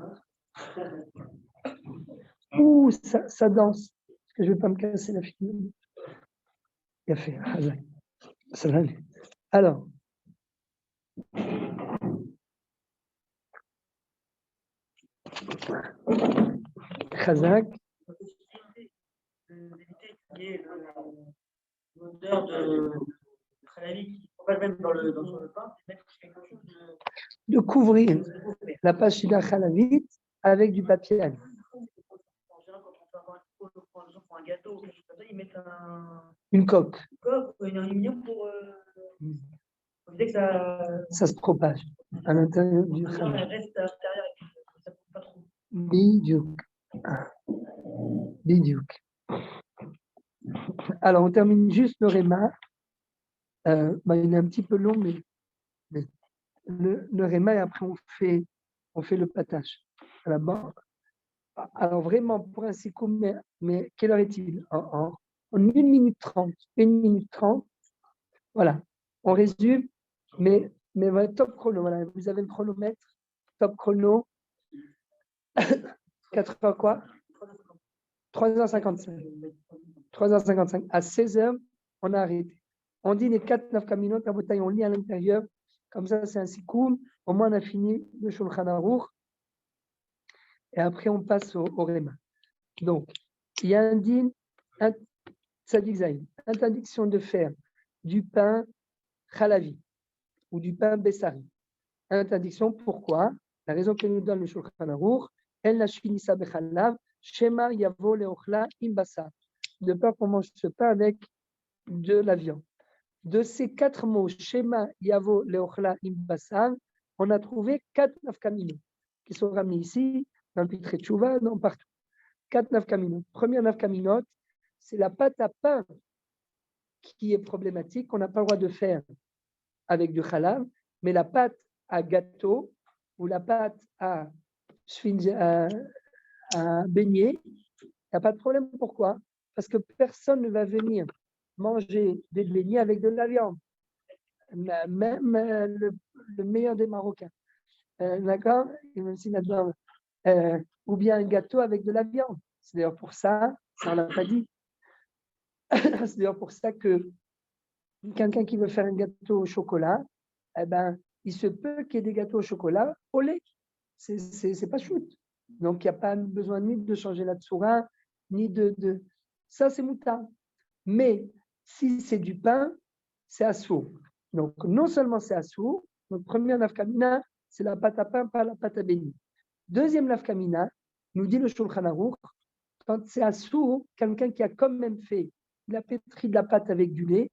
[SPEAKER 1] Ouh, ça danse. Est-ce que je ne vais pas me casser la figure? Bien fait. Ça va aller. Alors. Khazak.
[SPEAKER 6] L'odeur de khalavi qui propage même dans le pain, c'est mettre quelque chose
[SPEAKER 1] de couvrir la pashtida chalavite avec du papier à lit.
[SPEAKER 6] Pour un gâteau, ils mettent
[SPEAKER 1] une coque.
[SPEAKER 6] Un aluminium pour éviter que
[SPEAKER 1] ça se propage à l'intérieur du chalavite.
[SPEAKER 6] Elle reste à l'intérieur et ça ne coupe pas trop.
[SPEAKER 1] Bidiouk. Alors, on termine juste le réma. Il est un petit peu long, mais le réma, et après, on fait le patage. Alors, vraiment, pour un sikoum, mais quelle heure est-il? en 1 minute 30. 1 minute 30. Voilà. On résume, mais voilà, top chrono. Voilà. Vous avez le chronomètre. Top chrono. 4 heures quoi 3h55. 3h55. À 16h, on a arrêté. On dit les 4 9 minutes, la bouteille, on lit à l'intérieur. Comme ça, c'est un sikoum. Au moins, on a fini le Shulchan Aruch. Et après, on passe au Réma. Donc, il y a un din, interdiction de faire du pain khalavi ou du pain bessari. Interdiction, pourquoi? La raison que nous donne le Shulchan Aruch, elle n'a shinisa bechalav, shema yavo leochla imbasa. De peur qu'on mange ce pain avec de la viande. De ces 4 mots, shema yavo leochla imbasa, on a trouvé 4 nafkamino qui sont ramenés ici, dans le Pitré Tchouva, non partout. 4 nafkaminot. Première nafkaminot, c'est la pâte à pain qui est problématique, qu'on n'a pas le droit de faire avec du halal, mais la pâte à gâteau ou la pâte à beignet, il n'y a pas de problème. Pourquoi? Parce que personne ne va venir manger des beignets avec de la viande. Même le meilleur des Marocains. D'accord? Et même si là-dedans, ou bien un gâteau avec de la viande. C'est d'ailleurs pour ça, ça on l'a pas dit, c'est d'ailleurs pour ça que quelqu'un qui veut faire un gâteau au chocolat, eh ben, il se peut qu'il y ait des gâteaux au chocolat au lait. C'est pas shoot. Donc, il n'y a pas besoin ni de changer la tsoura, ni de... Ça, c'est moutarde. Mais si c'est du pain, c'est assourd. Donc, non seulement c'est assourd, donc première nafkamina, c'est la pâte à pain, pas la pâte à béni. Deuxième nafkamina, nous dit le Shulchan Aruch, quand c'est assourd, quelqu'un qui a quand même fait, il a pétri de la pâte avec du lait,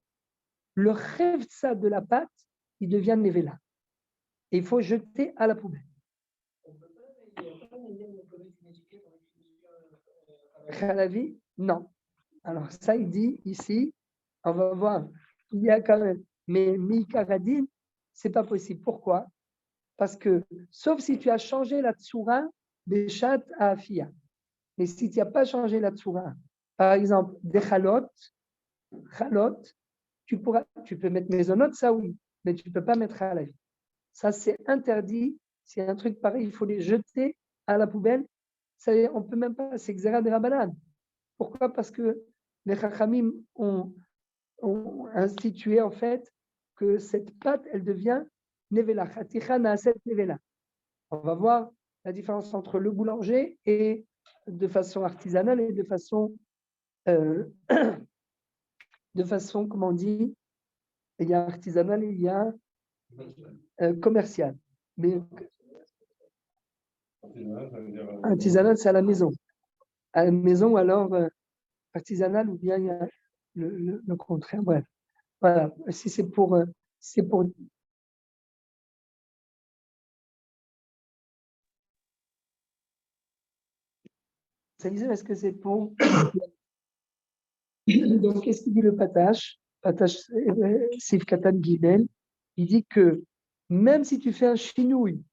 [SPEAKER 1] le revtsa de la pâte, il devient nevela. Et il faut jeter à la poubelle. Khalavi, non. Alors ça, il dit ici, on va voir, il y a quand même, mais Mikaradin, c'est pas possible. Pourquoi? Parce que, sauf si tu as changé la tsoura des chat à afia. Mais si tu n'as pas changé la tsoura, par exemple, des chalot, tu peux mettre maisonnote, ça oui, mais tu ne peux pas mettre à la vie. Ça, c'est interdit. C'est un truc pareil, il faut les jeter à la poubelle. Ça, on ne peut même pas, c'est xéra de Rabbanan. Pourquoi? Parce que les Chachamim ont institué en fait que cette pâte, elle devient nevela. Chaticha naaset nevela. On va voir la différence entre le boulanger et de façon artisanale et de façon, comment on dit, il y a artisanal, il y a commercial. Mais artisanal, c'est à la maison. À la maison, ou alors artisanal, ou bien il y a le contraire. Bref. Voilà. Si c'est pour. Est-ce que c'est pour. Donc, qu'est-ce qu'il dit le Patash? Patash Sif Katan Gibel. Il dit que même si tu fais un chinouille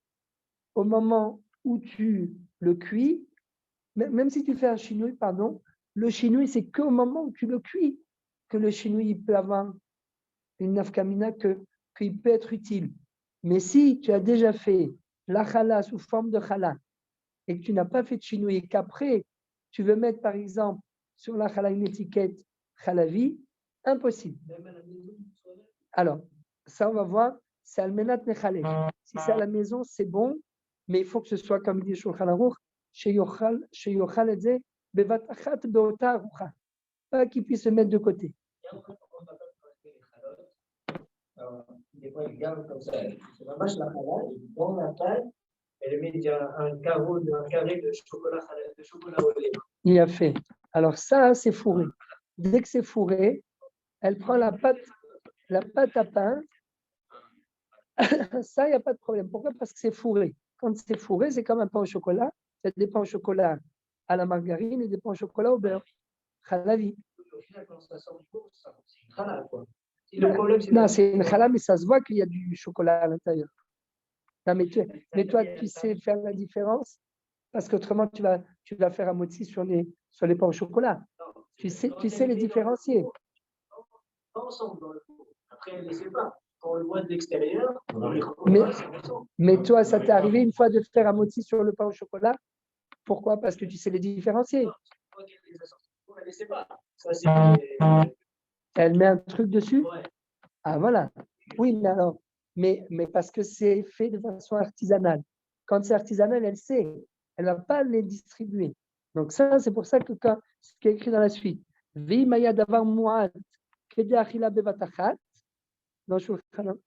[SPEAKER 1] au moment où tu le cuis, même si tu fais un chinouille, pardon, le chinouille, c'est qu'au moment où tu le cuis que le chinouille peut avoir une nafkamina qu'il peut être utile. Mais si tu as déjà fait la chala sous forme de chala et que tu n'as pas fait de chinouille et qu'après, tu veux mettre par exemple sur la chala une étiquette chalavi, impossible. Alors, ça on va voir, c'est almenat nechale. Si c'est à la maison, c'est bon, mais il faut que ce soit comme dit Shulchan Aruch, sheyochal et ze bevat achat beota arucha, pas qu'il puisse se mettre de côté.
[SPEAKER 6] Des fois, il garde comme ça. C'est vraiment la halal, il prend la taille, et le met un carré de chocolat au lait.
[SPEAKER 1] Il a fait. Alors ça, c'est fourré. Dès que c'est fourré, elle prend la pâte à pain. Ça, il n'y a pas de problème. Pourquoi? Parce que c'est fourré. Quand c'est fourré, c'est comme un pain au chocolat. C'est des pains au chocolat à la margarine et des pains au chocolat au beurre. Khalavi.
[SPEAKER 6] Au final, quand ça sort du four, c'est une halal, quoi.
[SPEAKER 1] Non, c'est une challah, mais ça se voit qu'il y a du chocolat à l'intérieur. Non, mais toi, tu sais faire la différence parce qu'autrement, tu vas faire un moti sur les pains au chocolat. Tu sais les différencier.
[SPEAKER 6] Pas ensemble dans le four. Après, elle ne les sait pas. Quand on le voit de l'extérieur, on les
[SPEAKER 1] Mais-
[SPEAKER 6] reconnaît, c'est ensemble.
[SPEAKER 1] Mais toi, ça t'est arrivé une fois de faire un moti sur le pain au chocolat? Pourquoi? Parce que tu sais les différencier.
[SPEAKER 6] Quand elle les a sortis, elle ne les sait pas. Ça, c'est.
[SPEAKER 1] Elle met un truc dessus?
[SPEAKER 6] Ouais.
[SPEAKER 1] Ah voilà. Oui, mais alors, mais parce que c'est fait de façon artisanale. Quand c'est artisanal, elle sait. Elle ne va pas les distribuer. Donc ça, c'est pour ça que ce qui est écrit dans la suite, Vi maya davar mu'ad kede achila bevatachat, dans Shulchan Aruch.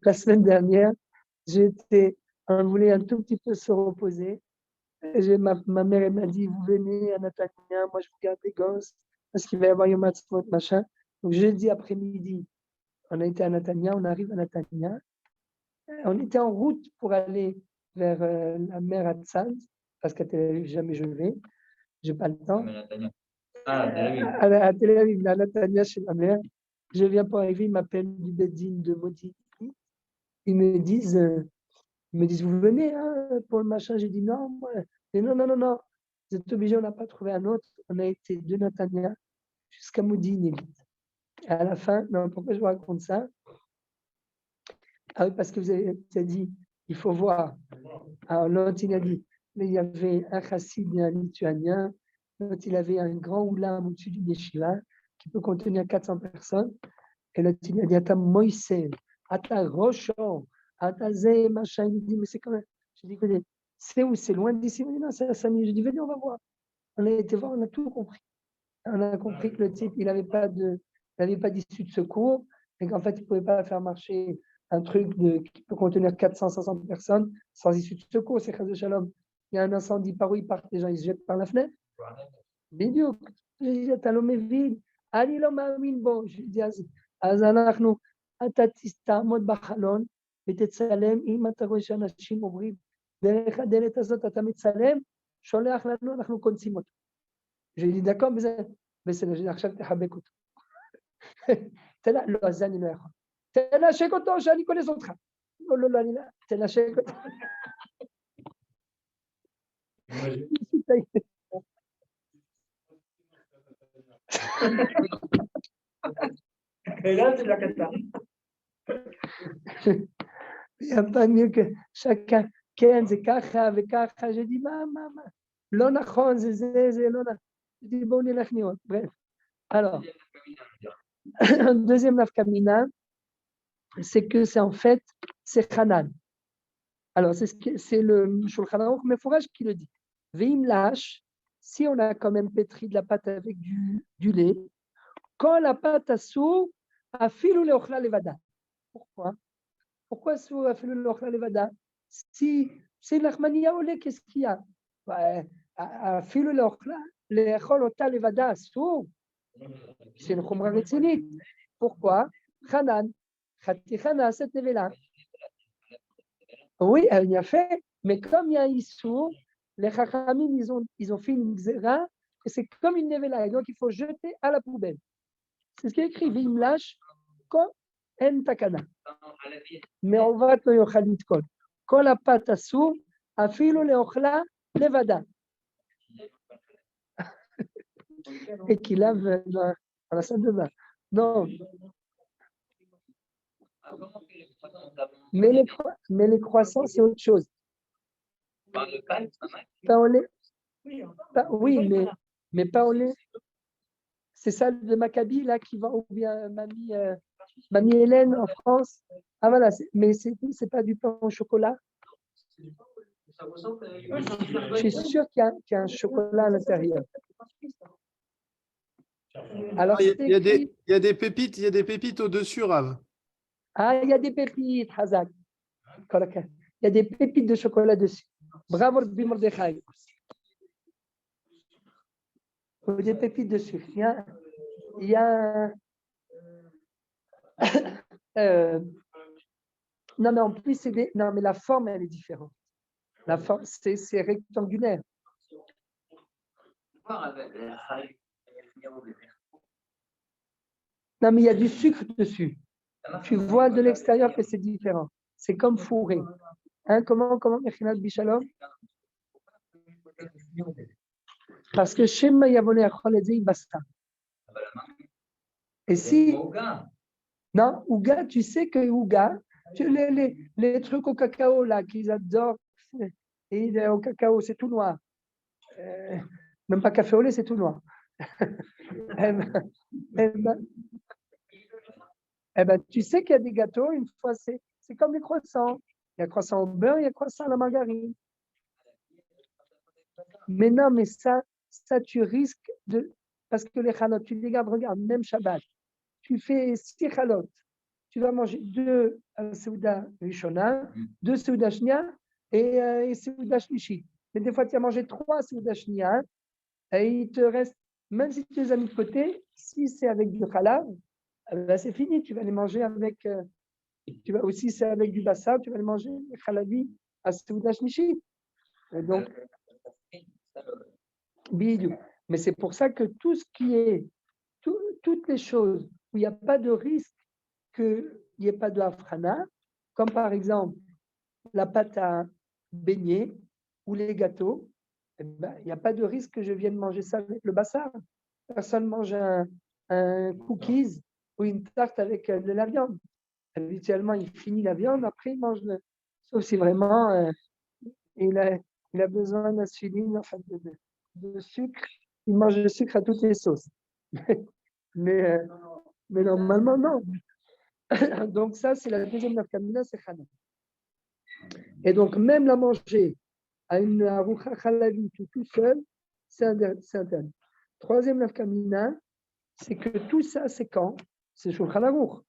[SPEAKER 1] La semaine dernière, on voulait un tout petit peu se reposer. Ma mère elle m'a dit, vous venez à Natania, moi je vous garde les gosses, parce qu'il va y avoir Yom Ha'atzmaut, machin. Donc jeudi après-midi, on a été à Natania, on arrive à Natania. On était en route pour aller vers la mer à Tzad, parce qu'à Tel Aviv, jamais je vais, j'ai pas le temps. À Tel Aviv, à Natania, chez ma mère. Je viens pour arriver, ils m'appellent du Beddin de Modi. Ils me disent, vous venez pour le machin. J'ai dit non, moi. Et non. Vous êtes obligés, on n'a pas trouvé un autre. On a été de Natania jusqu'à Moudine. À la fin, non, pourquoi je vous raconte ça? Ah oui, parce que vous avez dit, il faut voir. Alors l'autre, il a dit, mais il y avait un chassid et un lituanien. L'autre, il avait un grand oulam au-dessus du yeshiva qui peut contenir 400 personnes. Et l'autre, il a dit, Ata Moïse, Ata Rochon, Ata Zé, machin. Il me dit, mais c'est quand même. Je dis, c'est où? C'est loin d'ici? Il me dit, non, c'est à 5 minutes. Je dis, venez, on va voir. On a été voir, on a tout compris. On a compris que le type, il n'avait pas d'issue de secours et qu'en fait, il ne pouvait pas faire marcher un truc qui peut contenir 460 personnes sans issue de secours. C'est Chas de Shalom. Il y a un incendie, par où ils partent, les gens, ils se jettent par la fenêtre. בדיוק. אתה לא מבין, אני לא מאמין בו. אז אנחנו, אתה תעמוד בחלון ותצלם, אם אתה רואה שאנשים עוברים דרך הדלת הזאת, אתה מצלם, שולח לנו, אנחנו קונסים אותו. j'ai dit d'accord, בסדר, j'ai dit עכשיו תחבק אותו. לא, אז זה אני לא יכול. תנשק אותו שאני כונס אותך. לא, אני לא, תנשק אותו.
[SPEAKER 6] Et là, c'est de la cata.
[SPEAKER 1] Il n'y a pas mieux que chacun. Ken, c'est kacha, vekacha. J'ai dit, ma. לא נכון, זה לא נכון. j'ai dit, בואו נלך לראות. Bref. Alors, deuxième nafkamina, c'est que c'est en fait, c'est Hanan. Alors, c'est le Shulchan Aruch Mefourash qui le dit. Veim lâche, si on a quand même pétri de la pâte avec du lait, quand la pâte assour, afilou leochla levada. Pourquoi? Pourquoi assour afilou leochla levada? Si c'est l'achmania au lait, qu'est-ce qu'il y a? Afilou leochla, leochol ota levada assour. C'est une chumra retzinit. Pourquoi? Hanan, Chatichana, cette nevela. Oui, elle y a fait, mais comme il y a un issour, les chachamim, ils ont fait une xéra, et c'est comme une nevela, et donc il faut jeter à la poubelle. C'est ce qui est écrit, Vimlash, comme en takana. Mais on va te yochalit kol. Kol la pâte assour, afilo leochla levada. Et qu'il lave dans la salle de bain. Non. Mais les croissants, c'est autre chose. Pas au lait. Oui, mais pas au lait. C'est ça de Maccabi, là, qui va, ou bien Mamie Hélène en France. Ah voilà, mais c'est pas du pain au chocolat. Je suis sûr qu'il y a un chocolat à l'intérieur. Alors,
[SPEAKER 4] il y a des pépites au-dessus, Rav.
[SPEAKER 1] Ah, il y a des pépites, Hazak. Il y a des pépites de chocolat dessus. Bravo, Bimordechai. Il y a des pépites dessus. Il y a non, mais en plus, non, mais la forme, elle est différente. La forme, c'est rectangulaire. Non, mais il y a du sucre dessus. Tu vois de l'extérieur que c'est différent. C'est comme fourré. Hein, comment, Mechinat Bishalom? Parce que Shema Yavone Achol et Zei Basta. Et si. Non, Ouga, tu sais que Ouga, les trucs au cacao là qu'ils adorent, et au cacao, c'est tout noir. Même pas café au lait, c'est tout noir. Tu sais qu'il y a des gâteaux, une fois, c'est comme les croissants. Il y a croissant au beurre, il y a croissant à la margarine. Mais non, mais ça tu risques de. Parce que les chalotes, tu les gardes, regarde, même Shabbat. Tu fais 6 chalotes. Tu vas manger 2 Seuda Rishona, 2 Seuda Shnia et Seuda Shlishi. Mais des fois, tu as mangé 3 Seuda Shnia et il te reste, même si tu les as mis de côté, si c'est avec du halal, c'est fini. Tu vas les manger avec. Tu vas aussi, c'est avec du bassa, tu vas les manger, les halabi à Seuda Shlishi. Donc, bidou. Mais c'est pour ça que tout ce qui est, toutes les choses où il n'y a pas de risque qu'il n'y ait pas de afrana, comme par exemple la pâte à beignet ou les gâteaux, il n'y a pas de risque que je vienne manger ça avec le bassa. Personne ne mange un cookies ou une tarte avec de la viande. Habituellement, il finit la viande, après il mange sauf si vraiment il a besoin d'insuline, enfin de sucre. Il mange le sucre à toutes les sauces. mais normalement, non. Donc ça, c'est la deuxième nafkamina, c'est Chana. Et donc, même la manger à une aroucha chalavi tout seul, c'est interdit. Troisième nafkamina, c'est que tout ça, c'est quand? C'est Shulchan Aruch.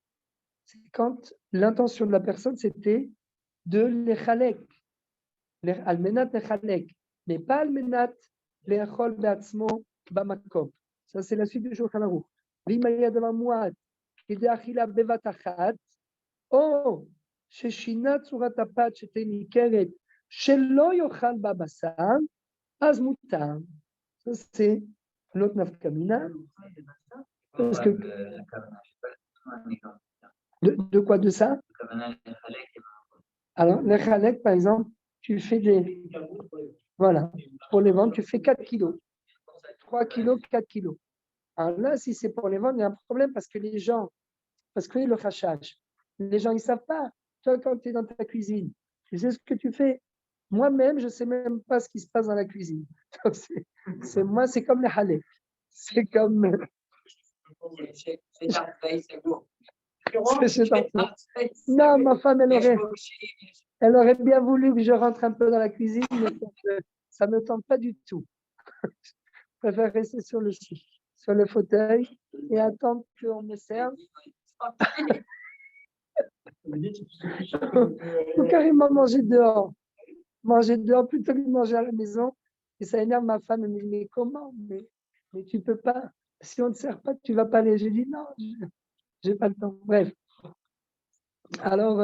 [SPEAKER 1] C'est quand l'intention de la personne, c'était de l'echalek, almenat l'echalek, mais pas almenat l'echol be'atzmo bamakom. Ça, c'est la suite du Shulchan Aruch. V'imaya de la mouad, kidei achila bevat achat, או ששינה צורת הפת שתהיה ניכרת שלא יאכל בה בשר, אז מותר. זה לא נפקא מינה. De quoi de ça? Alors, le khalek, par exemple, tu fais des. Voilà, pour les vendre, tu fais 4 kilos. 3 kilos, 4 kilos. Alors là, si c'est pour les vendre, il y a un problème parce que les gens, parce que le khachach, les gens, ils ne savent pas. Toi, quand tu es dans ta cuisine, tu sais ce que tu fais. Moi-même, je ne sais même pas ce qui se passe dans la cuisine. Donc, moi, c'est comme les halek. C'est comme. Non, ma femme, elle aurait bien voulu que je rentre un peu dans la cuisine, mais ça ne me tente pas du tout. Je préfère rester sur le fauteuil et attendre qu'on me serve. Ou carrément manger dehors. Manger dehors plutôt que de manger à la maison. Et ça énerve ma femme. Elle me dit, mais comment? Mais tu ne peux pas. Si on ne te sert pas, tu ne vas pas aller. J'ai dit, non, je n'ai pas le temps. Bref. Alors,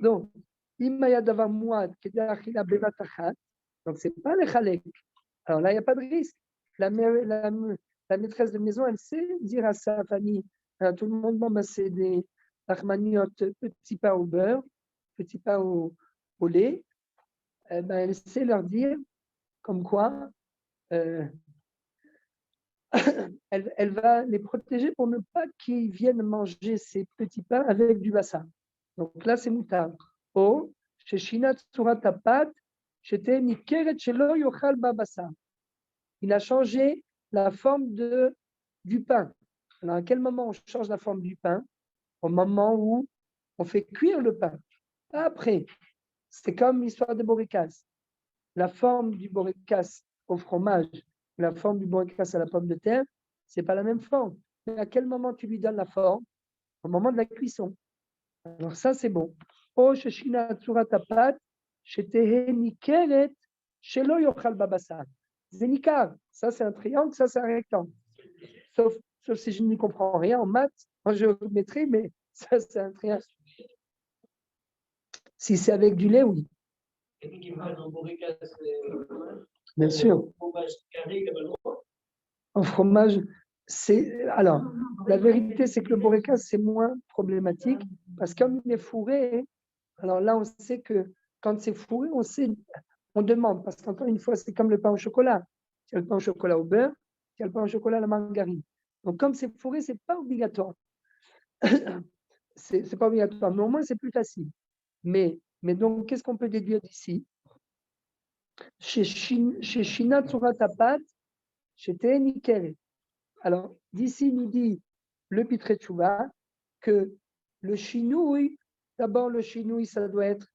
[SPEAKER 1] donc, Imaya Davar Mouad, Kedachila Bevatachat. Donc, ce n'est pas les Khalek. Alors là, il n'y a pas de risque. La maîtresse de maison, elle sait dire à sa famille, tout le monde, bon, c'est des armaniotes, petits pains au beurre, petits pains au lait. Elle sait leur dire comme quoi elle va les protéger pour ne pas qu'ils viennent manger ces petits pains avec du bassin. Donc là, c'est moutar. Oh, chez Shinat Surat Apat, j'étais Nikeret Shelo Yochal Babasa. Il a changé la forme du pain. Alors, à quel moment on change la forme du pain? Au moment où on fait cuire le pain. Après, c'est comme l'histoire de borikas. La forme du borikas au fromage, la forme du borikas à la pomme de terre, c'est pas la même forme. Mais à quel moment tu lui donnes la forme? Au moment de la cuisson. Alors ça, c'est bon. Oh, sheshina tsurat apat, shetehe nikeret, shelo yochal babasa. Zénikar, ça c'est un triangle, ça c'est un rectangle. Sauf si je n'y comprends rien en maths, en géométrie, mais ça c'est un triangle. Si c'est avec du lait, oui. Bien sûr. En fromage, Alors, la vérité, c'est que le boréka, c'est moins problématique parce que comme il est fourré, alors là, on sait que quand c'est fourré, on demande parce qu'encore une fois, c'est comme le pain au chocolat. Il y a le pain au chocolat au beurre, il y a le pain au chocolat à la margarine. Donc, comme c'est fourré, ce n'est pas obligatoire. C'est pas obligatoire, mais au moins, c'est plus facile. Mais donc, qu'est-ce qu'on peut déduire d'ici? Chez Shina Tsurat Tapat, chez Tehenikere. Alors, d'ici, nous dit le Pitre Tchouva que le chinouille, d'abord, le chinouille, ça doit être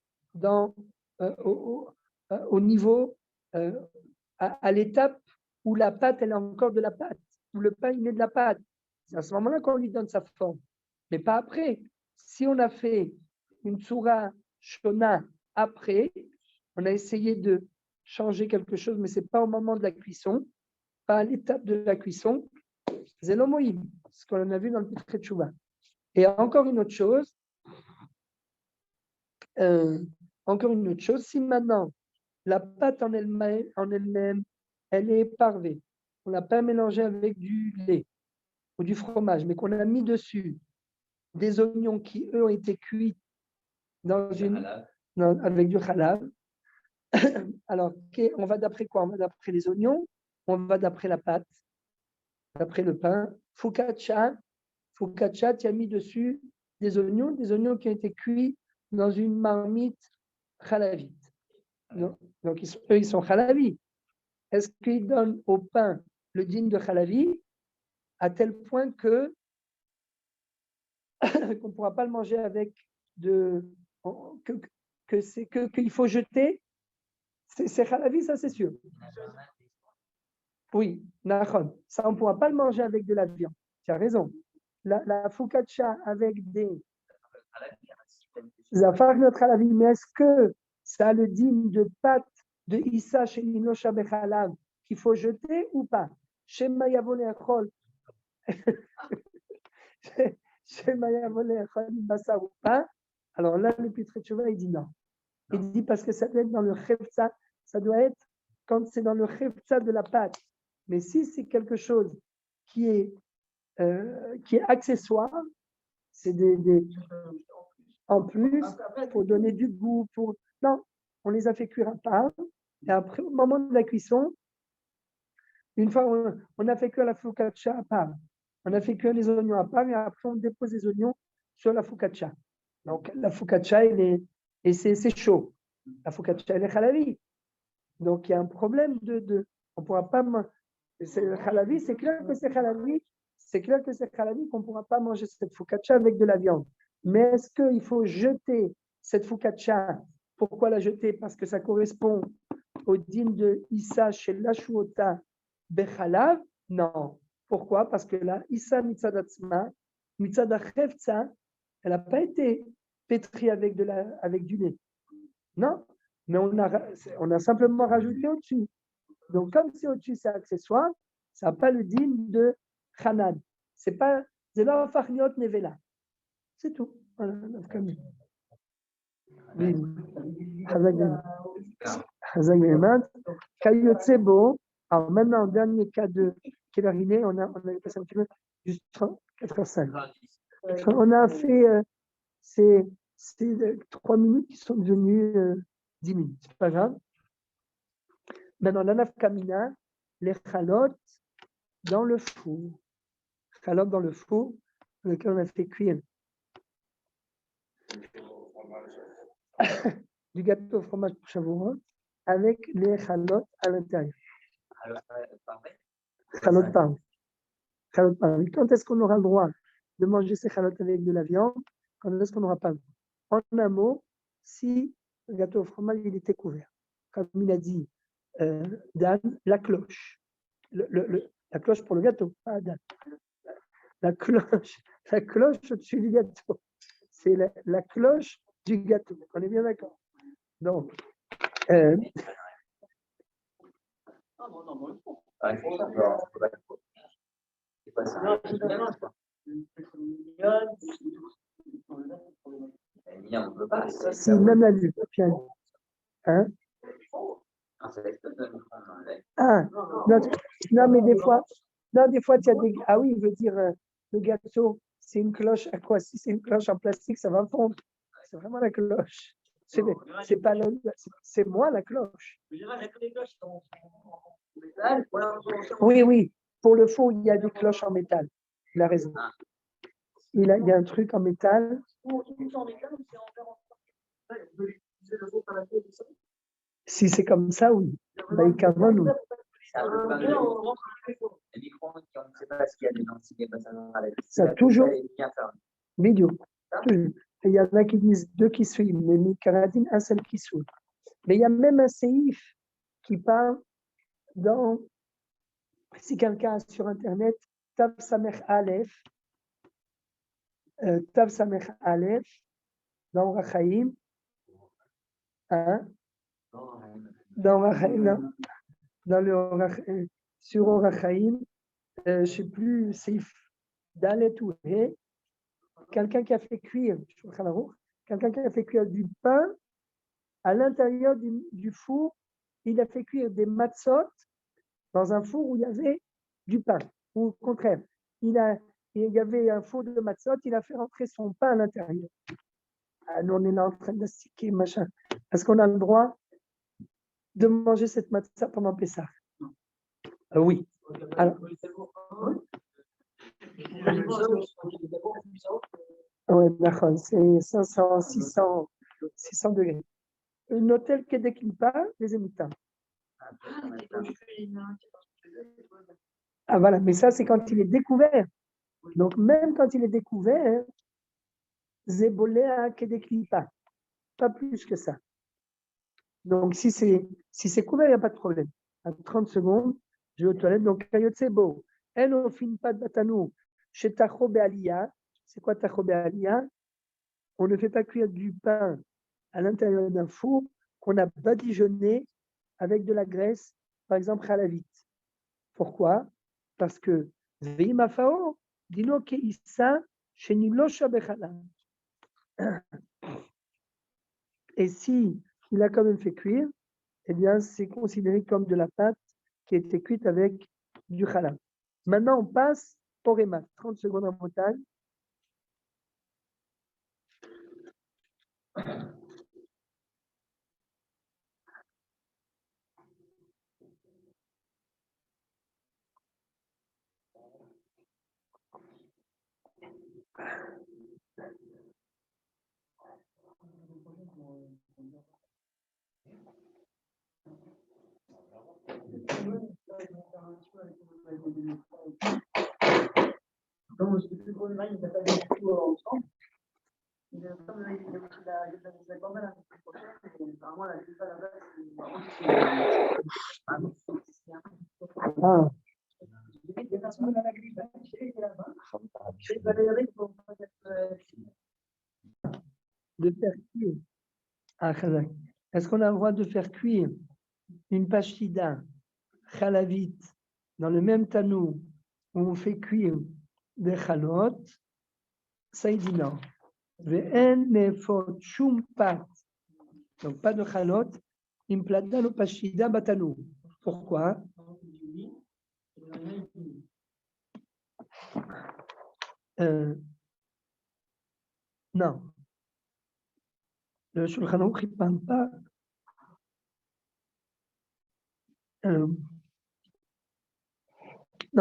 [SPEAKER 1] au niveau, à l'étape où la pâte, elle est encore de la pâte, où le pain, il est de la pâte. C'est à ce moment-là qu'on lui donne sa forme, mais pas après. Si on a fait une tsura shona après, on a essayé de changer quelque chose, mais ce n'est pas au moment de la cuisson, pas à l'étape de la cuisson. C'est l'homoïm, ce qu'on a vu dans le Pitre Tchouva. Et encore une autre chose, si maintenant la pâte en elle-même, elle est éparvée, on ne l'a pas mélangée avec du lait ou du fromage, mais qu'on a mis dessus des oignons qui, eux, ont été cuits avec du halal. Alors, on va d'après quoi? On va d'après les oignons, on va d'après la pâte, d'après le pain. Focaccia, tu as mis dessus des oignons qui ont été cuits dans une marmite halavite. Donc eux, ils sont halavis. Est-ce qu'ils donnent au pain le digne de halavi à tel point que qu'on ne pourra pas le manger avec qu'il faut jeter? C'est halavi, ça c'est sûr. Oui, nachon. Ça, on ne pourra pas le manger avec de la viande. Tu as raison. La focaccia avec des zafar notre halavi, mais est-ce que ça a le digne de pâte de Issa chez Ninocha Bechalav qu'il faut jeter ou pas? Chez Mayavone Achol, chez Mayavone Achol, Bassa ou pas? Alors là, le Pitre Tchouva, il dit non. Il dit parce que ça doit être dans le chefza, ça doit être quand c'est dans le chefza de la pâte. Mais si c'est quelque chose qui est accessoire, c'est en plus, pour donner du goût, non, on les a fait cuire à part. Et après, au moment de la cuisson, une fois, on a fait cuire la focaccia à part. On a fait cuire les oignons à part et après, on dépose les oignons sur la focaccia. Donc, la focaccia, c'est chaud. La focaccia, elle est halavi. Donc, il y a un problème on ne pourra pas. C'est halavi, c'est clair que c'est halavi. C'est clair que c'est halavi qu'on ne pourra pas manger cette focaccia avec de la viande. Mais est-ce qu'il faut jeter cette focaccia? Pourquoi la jeter? Parce que ça correspond au digne de Issa chez Lashuota Bechalav? Non. Pourquoi? Parce que la Issa Mitzadatzma, Mitzadachevtsa, elle n'a pas été pétrie avec du lait. Non. Mais on a simplement rajouté au-dessus. Donc, comme c'est au-dessus, c'est accessoire, ça n'a pas le digne de Hanan. C'est pas Zela Farniot Nevela. C'est tout. Voilà, Kayotsebo. Alors maintenant, dernier cas de Kélarine, on a passé un petit peu, juste 4h05. On a fait ces 3 minutes qui sont devenues 10 minutes. C'est pas grave. Maintenant, la nafkamina, les chalotes dans le four. Chalotes dans le four, dans lequel on a fait cuire du gâteau au fromage pour Shavuot avec les chalotes à l'intérieur. Chalotes parmi. Quand est-ce qu'on aura le droit de manger ces chalotes avec de la viande? Quand est-ce qu'on n'aura pas le droit? En un mot, si le gâteau au fromage il était couvert, comme il a dit Dan, la cloche. La cloche pour le gâteau, pas Dan. La cloche au-dessus du gâteau. C'est la cloche du gâteau. On est bien d'accord? Donc, si même la lutte, hein? Ah, non, mais des fois, Non, des fois, tu as des. Ah oui, il veut dire le gâteau, c'est une cloche à quoi? Si c'est une cloche en plastique, ça va fondre. C'est vraiment la cloche. C'est pas c'est moi la cloche. Oui, oui. Pour le four, il y a des cloches en métal. Il a raison. Il y a un truc en métal. Si c'est comme ça, oui. Baïkavon, oui. Ça a toujours. Vidéo. Il y en a qui disent 2 qui suivent, mais Mikaradine, un seul qui suit. Mais il y a même un séif qui parle dans, si quelqu'un a sur Internet, Tav Samer Aleph, dans Rachaim, hein? Dans Rachaim, dans le sur Rachaim, je ne sais plus, Seif Dalet ou He, quelqu'un qui a fait cuire, du pain à l'intérieur du four, il a fait cuire des matzot dans un four où il y avait du pain. Ou au contraire, il y avait un four de matzot, il a fait rentrer son pain à l'intérieur. Ah, nous, on est là en train d'astiquer, machin. Est-ce qu'on a le droit de manger cette matzah pendant Pessah? Oui. Alors, ouais, d'accord, c'est 500, 600 degrés. Un hôtel Kedek Lipa, les émoutins. Ah voilà, mais ça c'est quand il est découvert. Donc même quand il est découvert, Zébolé à Kedek Lipa. Pas plus que ça. Donc si c'est couvert, il n'y a pas de problème. À 30 secondes, je vais aux toilettes. Donc Kayotsebo, elle on finit pas de batanou. Chez Tacho Be'aliya, c'est quoi Tacho Be'aliya? On ne fait pas cuire du pain à l'intérieur d'un four qu'on a badigeonné avec de la graisse, par exemple halavite. Pourquoi? Parce que Veimafao, dino keissa, shenilosha bechala. Et si il a quand même fait cuire, eh bien, c'est considéré comme de la pâte qui a été cuite avec du halal. Maintenant, on passe au rémat. 30 secondes en montagne. Ah. De faire cuire. Ah, est-ce qu'on a le droit de faire cuire une pachida chalavite dans le même tanou où on fait cuire des chalot? Ça, il dit non. Donc, pas de chalot, impladano pachida batanou. Pourquoi? Non. Le Shulchan Aruch, il ne parle pas. Non,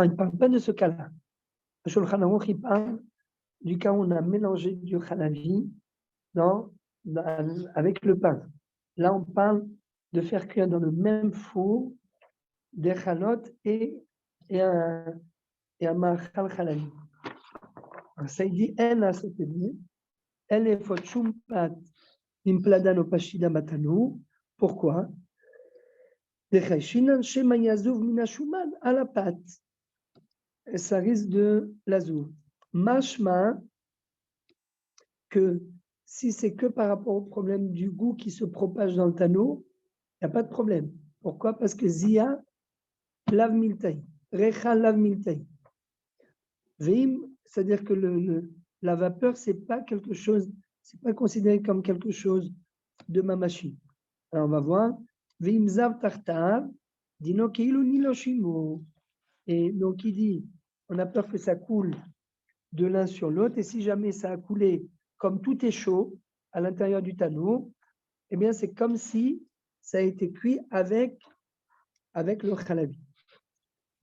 [SPEAKER 1] il ne parle pas de ce cas-là. Le Shulchan Aruch, il parle du cas où on a mélangé du halavi avec le pain. Là, on parle de faire cuire dans le même four des chalot et un machal halavi. Ça, il dit, elle a soutenu, elle est fotchum pat impladano pashida matanu. Pourquoi? À la pâte. Et ça risque de l'azou. Mashma, que si c'est que par rapport au problème du goût qui se propage dans le tanneau, il n'y a pas de problème. Pourquoi? Parce que Zia lave miltaï. Recha lave miltaï. Veim, c'est-à-dire que la vapeur, c'est pas quelque chose, c'est pas considéré comme quelque chose de mamachi. Alors on va voir. Veim zav tartar, dino keilu niloshimo. Et donc, il dit, on a peur que ça coule de l'un sur l'autre. Et si jamais ça a coulé, comme tout est chaud à l'intérieur du tanour, eh bien, c'est comme si ça a été cuit avec le chalavi.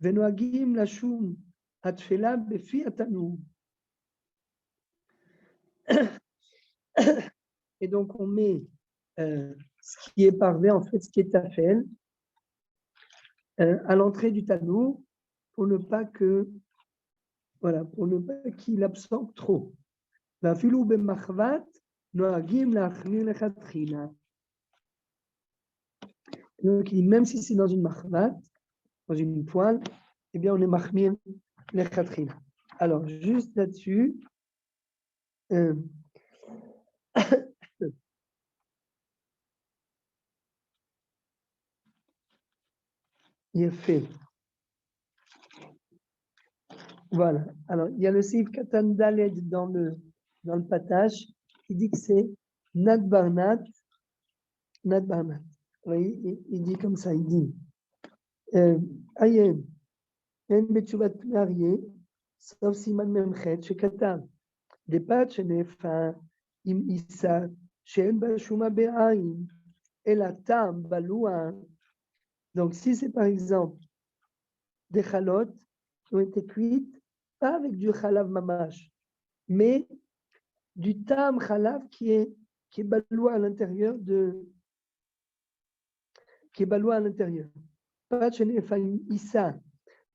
[SPEAKER 1] Venoagim lashum atfela befi atanour. Et donc, on met ce qui est parvé, en fait, ce qui est tafel, à l'entrée du tanour pour ne pas qu'il absorbe trop. ואפילו במחבת נוהגים להחמיר לכתחילה. Donc, même si c'est dans une mahvat, dans une poêle, eh bien, on est mahmir lechatchila. Alors, juste là-dessus, il est fait. Voilà. Alors, il y a le Seif Katan Daled dans le patash qui dit que c'est Nad Barnat. Il dit comme ça, il dit Ayen, En Betchubat Marié, sauf Siman Memchet, Shekatan, des pâtes Shenefin, Im Issa, Shen Bashuma Be'ain, Elatam Baloua. Donc, si c'est par exemple des chalotes qui ont été cuites, pas avec du chalav mamash, mais du tam chalav qui est baloua à l'intérieur Pas Shenefin Issa,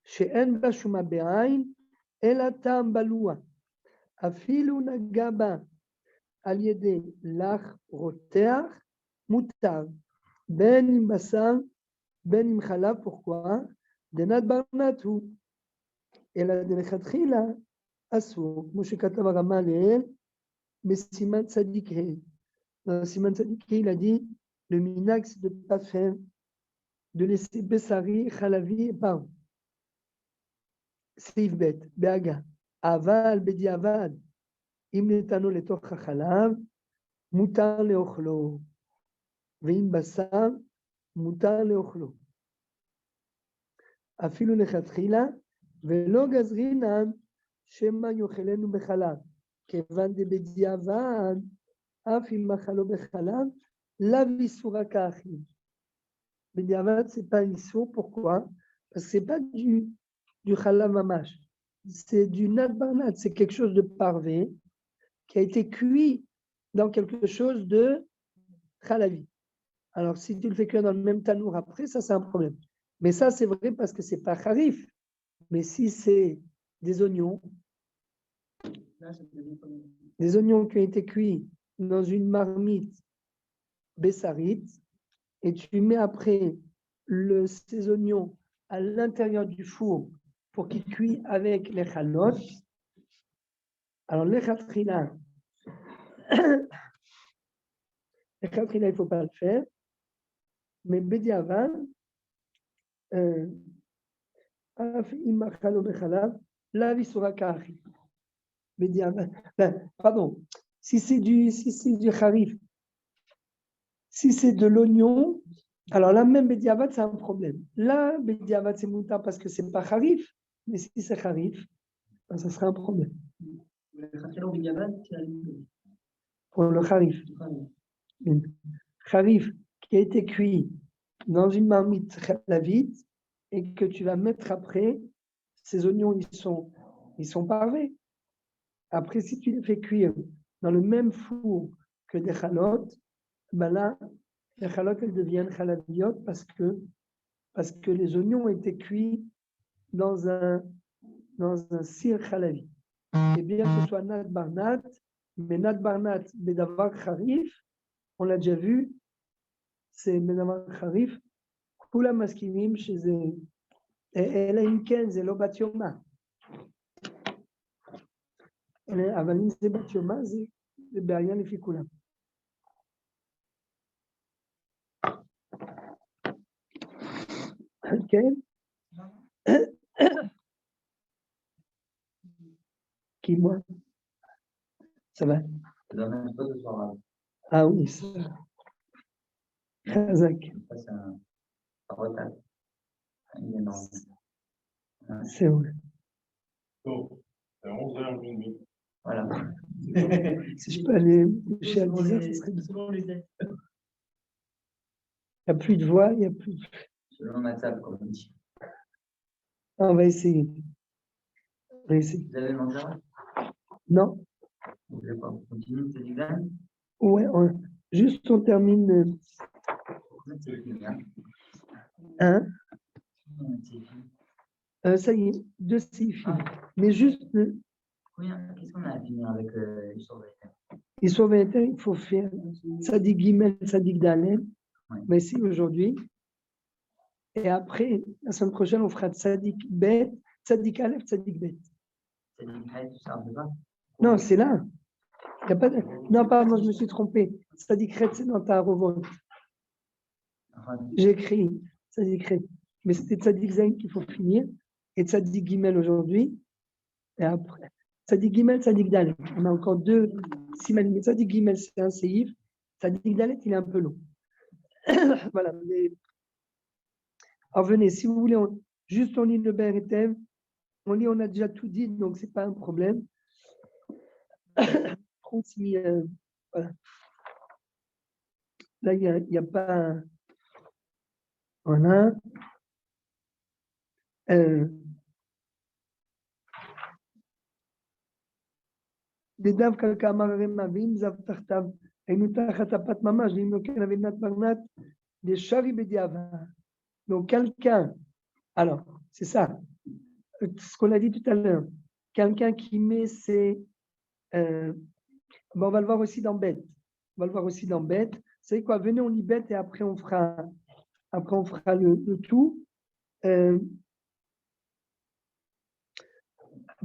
[SPEAKER 1] Shen Bashuma Be'ain, Elatam Baloua. Afilu Nagaba. Al-Yedé, l'ach roteach, mutav. Ben im basar, ben im chalav, pourquoi? Denat barnatu. Et la delechatchila, asur. Moshe katav Rama leel, mais Siman Tzadik He. Siman Tzadik He, il a dit, le minag, c'est de ne pas faire, de laisser Bessari, Chalavi et Pav. Seif bet, Beaga. Aval, Bedi Avad. אם נתנו לתוך החלב, מותר לאוכלו, ואם בשר, מותר לאוכלו. אפילו לכתחילה, ולא גזרינן, שמא יאכלנו בחלב, כיוון דבדיעבד, אף אם אכלו בחלב, לאו איסורא כאחים. בדיעבד, c'est pas איסור, pourquoi? Parce que c'est pas du חלב ממש, c'est du nat barnat, c'est quelque chose de parvé, qui a été cuit dans quelque chose de chalavi. Alors, si tu le fais cuire dans le même tanour après, ça, c'est un problème. Mais ça, c'est vrai parce que c'est pas charif. Mais si c'est des oignons qui ont été cuits dans une marmite bessarite, et tu mets après ces oignons à l'intérieur du four pour qu'ils cuisent avec les chalotes, alors les chatchila, il ne faut pas le faire, mais Bediavan, pardon, si c'est du harif, si c'est de l'oignon, alors là même Bediavan, c'est un problème. Là, Bediavan, c'est mouta parce que c'est pas harif, mais si c'est harif, ben, ça sera un problème. Pour le harif. Harif qui a été cuit dans une marmite chalavite et que tu vas mettre après, ces oignons, ils sont parvés. Après, si tu les fais cuire dans le même four que des chalotes, ben là, les chalotes, elles deviennent chalaviotes parce que les oignons ont été cuits dans un sir chalavi. Et bien que ce soit nat barnat, mais nat barnat, bedavar charif, on l'a déjà vu, c'est bedavar charif, kula maskimim chez אלא אם כן, זה לא בת יומה. אבל אם זה בת יומה, זה בעיה לפי כולם. כן? Qui, moi? Ça va? Ah oui, ça. Khazak. C'est vrai.
[SPEAKER 2] Donc, c'est 11h30.
[SPEAKER 6] Voilà.
[SPEAKER 1] Si je peux aller chez à 10 heures, ce serait bien.
[SPEAKER 6] Selon les dates.
[SPEAKER 1] Il n'y a plus de voix, il n'y a plus de...
[SPEAKER 6] Selon ma table, comme on dit.
[SPEAKER 1] On va essayer. On va essayer.
[SPEAKER 6] Vous avez mangé?
[SPEAKER 1] Non?
[SPEAKER 6] Vous voulez pas continuer cette examen?
[SPEAKER 1] Ouais, juste on termine.
[SPEAKER 6] C'est fini, hein?
[SPEAKER 1] Hein?
[SPEAKER 6] C'est fini.
[SPEAKER 1] Ça y est, 2 c'est fini. Mais juste,
[SPEAKER 6] Qu'est-ce qu'on a à finir avec l'histoire de l'État?
[SPEAKER 1] l'histoire militaire, il faut faire Sadik Gimel, Sadik Dalel.
[SPEAKER 6] Ouais.
[SPEAKER 1] On va essayer aujourd'hui. Et après, la semaine prochaine, on fera Sadik Bet, Sadik Aleph, Sadik Bet.
[SPEAKER 6] C'est une haie, tout ça, on peut pas?
[SPEAKER 1] Non, c'est là. Il y a pas de... Non, pardon, je me suis trompé. Sadik Ret, c'est dans ta revolte.
[SPEAKER 6] Enfin,
[SPEAKER 1] J'ai écrit Sadik Ret. Mais c'était Sadik Zayn qu'il faut finir. Et Sadik Gimel aujourd'hui. Et après, Sadik Gimel, Sadik Dalet. On a encore 2 simanim. Sadik Gimel, c'est un séif. Sadik Dalet, il est un peu long. Voilà. Mais... Alors venez, si vous voulez, juste on lit le Ber et Tev. On lit, on a déjà tout dit, donc ce n'est pas un problème. Voilà. Là, il n'y a pas. Voilà. Dedav kalkamarim mavim zav tartav. Einutachatapat mamash limnoken avinat magnat des shari bediava. Donc quelqu'un. Alors, c'est ça. Ce qu'on a dit tout à l'heure. Quelqu'un qui met ses. On va le voir aussi dans Bête. On va le voir aussi dans Bête. C'est quoi? Venez, on lit Bête et après on fera le tout.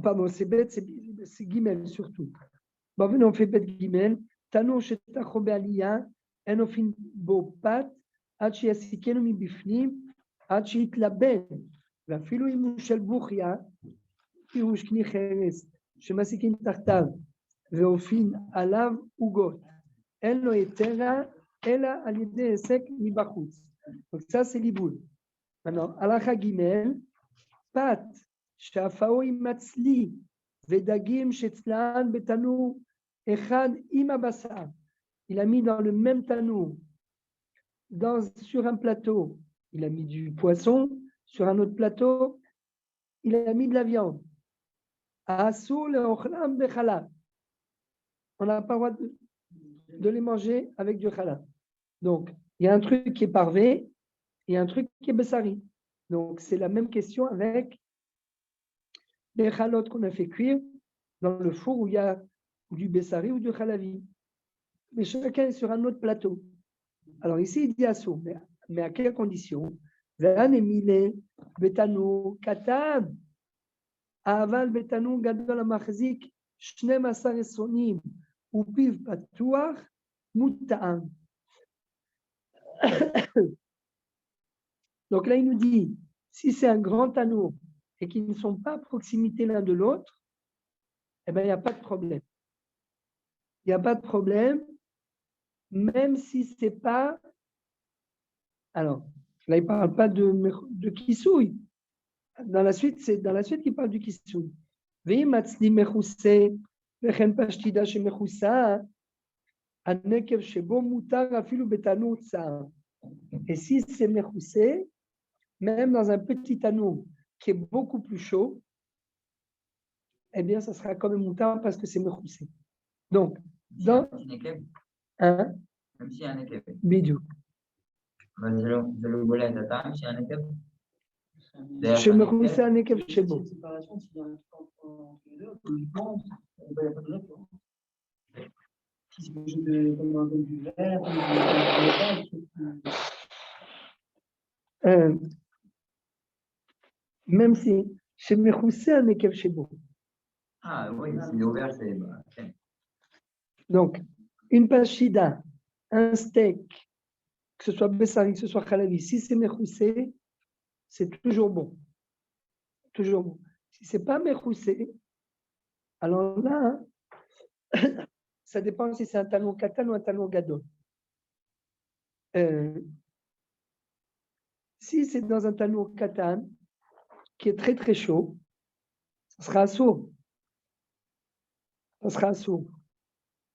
[SPEAKER 1] Pardon, c'est Bête, c'est Guimel surtout. Bon, venez, on fait Bête Guimel. Tano shetachobé aliyah, enofin bo pat, achi yasikenu mi bifnim, achi itlaben, ואפילו אם הוא של בוכיה, כי הוא שקני חרס, שמסיקים תחתיו, ואופין עליו עוגות. אין לו יתרה, אלא על ידי היסק מבחוץ. Donc ça, c'est ליבול. maintenant, הלכה ג' פת, שאפאו עם מצלי, ודגים שצלען בתנור, אחד עם הבשר. Il a mis dans le même tanour, sur un plateau, il a mis du poisson, sur un autre plateau, il a mis de la viande. On n'a pas le droit de les manger avec du halal. Donc, il y a un truc qui est parvé, il y a un truc qui est bessari. Donc, c'est la même question avec les halot qu'on a fait cuire dans le four où il y a du bessari ou du halavi. Mais chacun est sur un autre plateau. Alors ici, il dit assaut, mais à quelles conditions? Betano, Katan, Aval Betano, Gadol Amachzik, Shnem Asar Esonim, Upiv Patuach, Mutaan. Donc là, il nous dit, si c'est un grand anneau et qu'ils ne sont pas à proximité l'un de l'autre, eh bien, il n'y a pas de problème. Il n'y a pas de problème, même si ce n'est pas. Alors, là, il ne parle pas de kisouille. Dans la suite, c'est dans la suite qu'il parle du kisouille. Et si c'est mechoussé, même dans un petit anneau qui est beaucoup plus chaud, eh bien, ça sera comme un moutarde parce que c'est mechoussé. Donc, dans un.
[SPEAKER 6] Même s'il y a un équip.
[SPEAKER 1] Bidou.
[SPEAKER 6] De le voler à ta table, s'il y a un équip.
[SPEAKER 1] Chez mechoussé, un équip, chez beau. Même si chez Mechoussé, un ékev chez beau.
[SPEAKER 6] Ah oui, s'il est ouvert, c'est.
[SPEAKER 1] Donc, une pachida, un steak, que ce soit Bessari, que ce soit Khalavi, si c'est Mechoussé, c'est toujours bon. Toujours bon. Si ce n'est pas Mechoussé, alors là, ça dépend si c'est un talon katan ou un talon gadol. Si c'est dans un talon katan, qui est très très chaud, ça sera assourd. Ça sera assourd.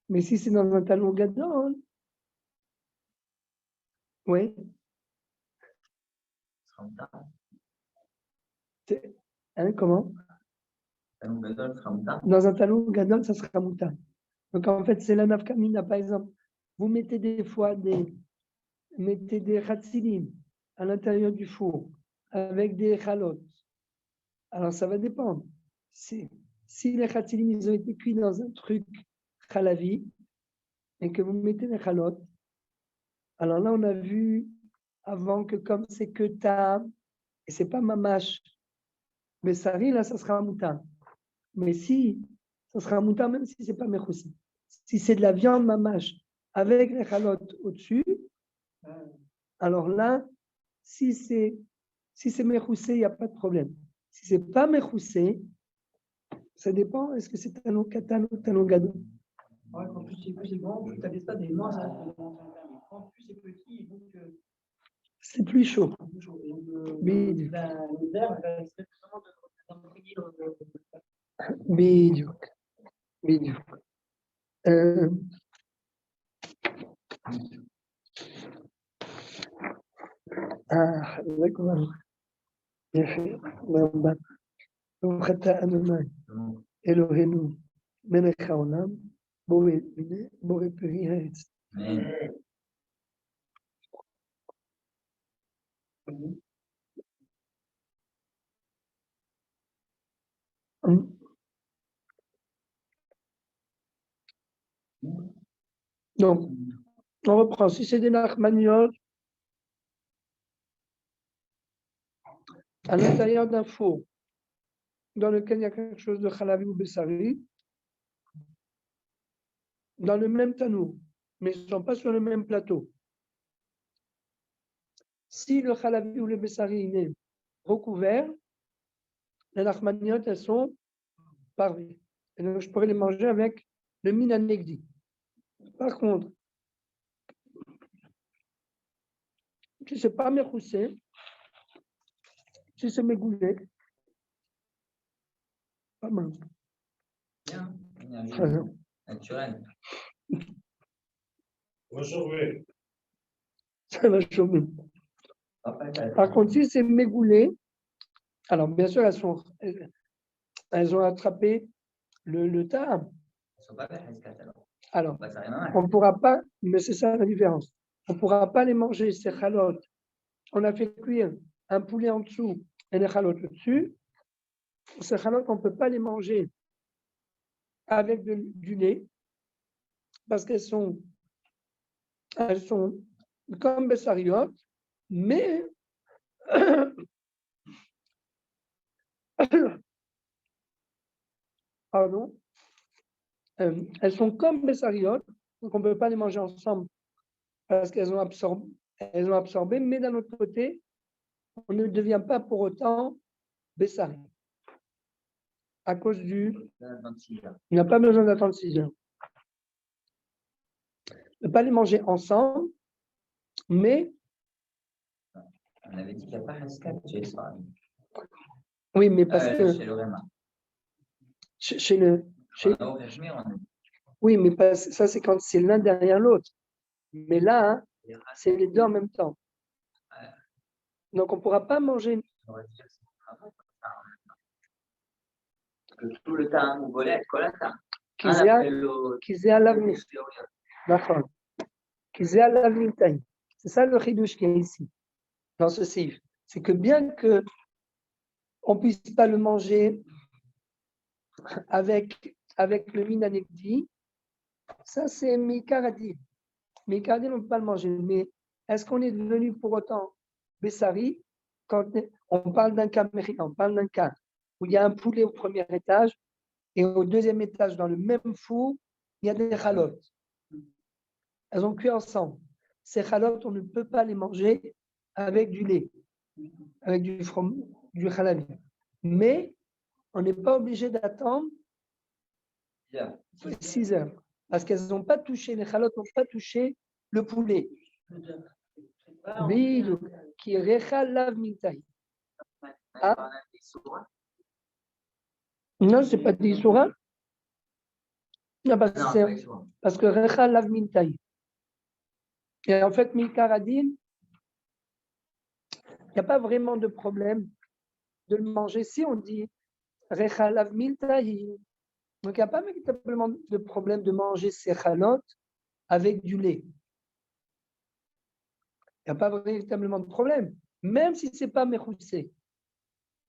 [SPEAKER 1] Mais si c'est dans un talon gadol, oui. Hein, comment? Dans un talon gadol, ça sera mouta. Donc en fait, c'est la nafkamina. Par exemple, vous mettez des fois des khatsilim à l'intérieur du four avec des chalotes. Alors ça va dépendre. Si les khatsilim ils ont été cuits dans un truc khalavi et que vous mettez les chalotes, alors là on a vu avant que comme c'est que tam et c'est pas mamash, mais sari là ça sera mouta. Mais si ça sera mouta même si c'est pas mechoussi. Si c'est de la viande mamash avec les chalotes au-dessus, alors là, si c'est mechoussé, il n'y a pas de problème. Si ce n'est pas mechoussé, ça dépend, est-ce que c'est talon katano ou talon gado?
[SPEAKER 6] Ouais, quand plus c'est grand, plus tu n'avais pas des moins, ça. Quand plus c'est petit, donc.
[SPEAKER 1] C'est plus chaud.
[SPEAKER 6] Bidiouk. L'hiver, c'est vraiment d'imprégner le.
[SPEAKER 1] Bidiouk. Bidiouk. d'accord. יפה, רמב"ם. ברוך אתה אדוני, אלוהינו, מלך העולם, בורא פרי העץ. Donc, on reprend. Si c'est des nachmaniot, à l'intérieur d'un four, dans lequel il y a quelque chose de khalavi ou bessari, dans le même tanour, mais ils ne sont pas sur le même plateau. Si le khalavi ou le bessari est recouvert, les nachmaniot, elles sont parées. Et donc, je pourrais les manger avec le minanegdi. Par contre, si ce n'est pas mechoussé, si c'est mégoulé, pas mal.
[SPEAKER 7] Bien, naturel.
[SPEAKER 2] On va chauffer.
[SPEAKER 1] Ça va chauffer. Par contre, si c'est mégoulé, alors bien sûr, elles ont attrapé le tas. Alors, on ne pourra pas, mais c'est ça la différence. On ne pourra pas les manger, ces chalotes. On a fait cuire un poulet en dessous et les chalotes au-dessus. Ces chalotes, on ne peut pas les manger avec du lait parce qu'elles sont comme bessariotes, mais pardon, elles sont comme bessariotes, donc on ne peut pas les manger ensemble parce qu'elles ont absorbé, mais d'un autre côté, on ne devient pas pour autant bessari. À cause il n'a pas besoin d'attendre 6 heures. Ne pas les manger ensemble, mais.
[SPEAKER 7] On avait dit qu'il n'y a pas Haskat chez Israël.
[SPEAKER 1] Oui, mais parce que.
[SPEAKER 7] Chez le Réma.
[SPEAKER 1] Oui, mais ça, c'est quand c'est l'un derrière l'autre. Mais là, c'est les deux en même temps. Donc, on ne pourra pas manger.
[SPEAKER 7] Que tout le temps, vous volez,
[SPEAKER 1] qu'ils aient à l'avenir. D'accord. Qu'ils aient à l'avenir. C'est ça le chidouche qui est ici, dans ce sif. C'est que bien que on ne puisse pas le manger avec le minanegdi, ça c'est Mikaradi. Mikaradi, on ne peut pas le manger. Mais est-ce qu'on est devenu pour autant Bessari quand on parle d'un cas, on parle d'un cas où il y a un poulet au premier étage et au deuxième étage, dans le même four, il y a des chalotes. Elles ont cuit ensemble. Ces chalotes, on ne peut pas les manger avec du lait, avec du halabi. Mais on n'est pas obligé d'attendre 6 heures. Parce qu'elles n'ont pas touché, les chalotes n'ont pas touché le poulet. Qui est rechalav mintaï.
[SPEAKER 7] Soura.
[SPEAKER 1] Non, c'est pas dit Soura. Non,
[SPEAKER 7] Non, c'est pas Soura.
[SPEAKER 1] parce que Recha lav mintaï. Et en fait, Mikaradin, il n'y a pas vraiment de problème de le manger. Si on dit Recha lav mintaï, donc il n'y a pas véritablement de problème de manger ces chalot avec du lait. Il n'y a pas véritablement de problème, même si ce n'est pas mechoussé.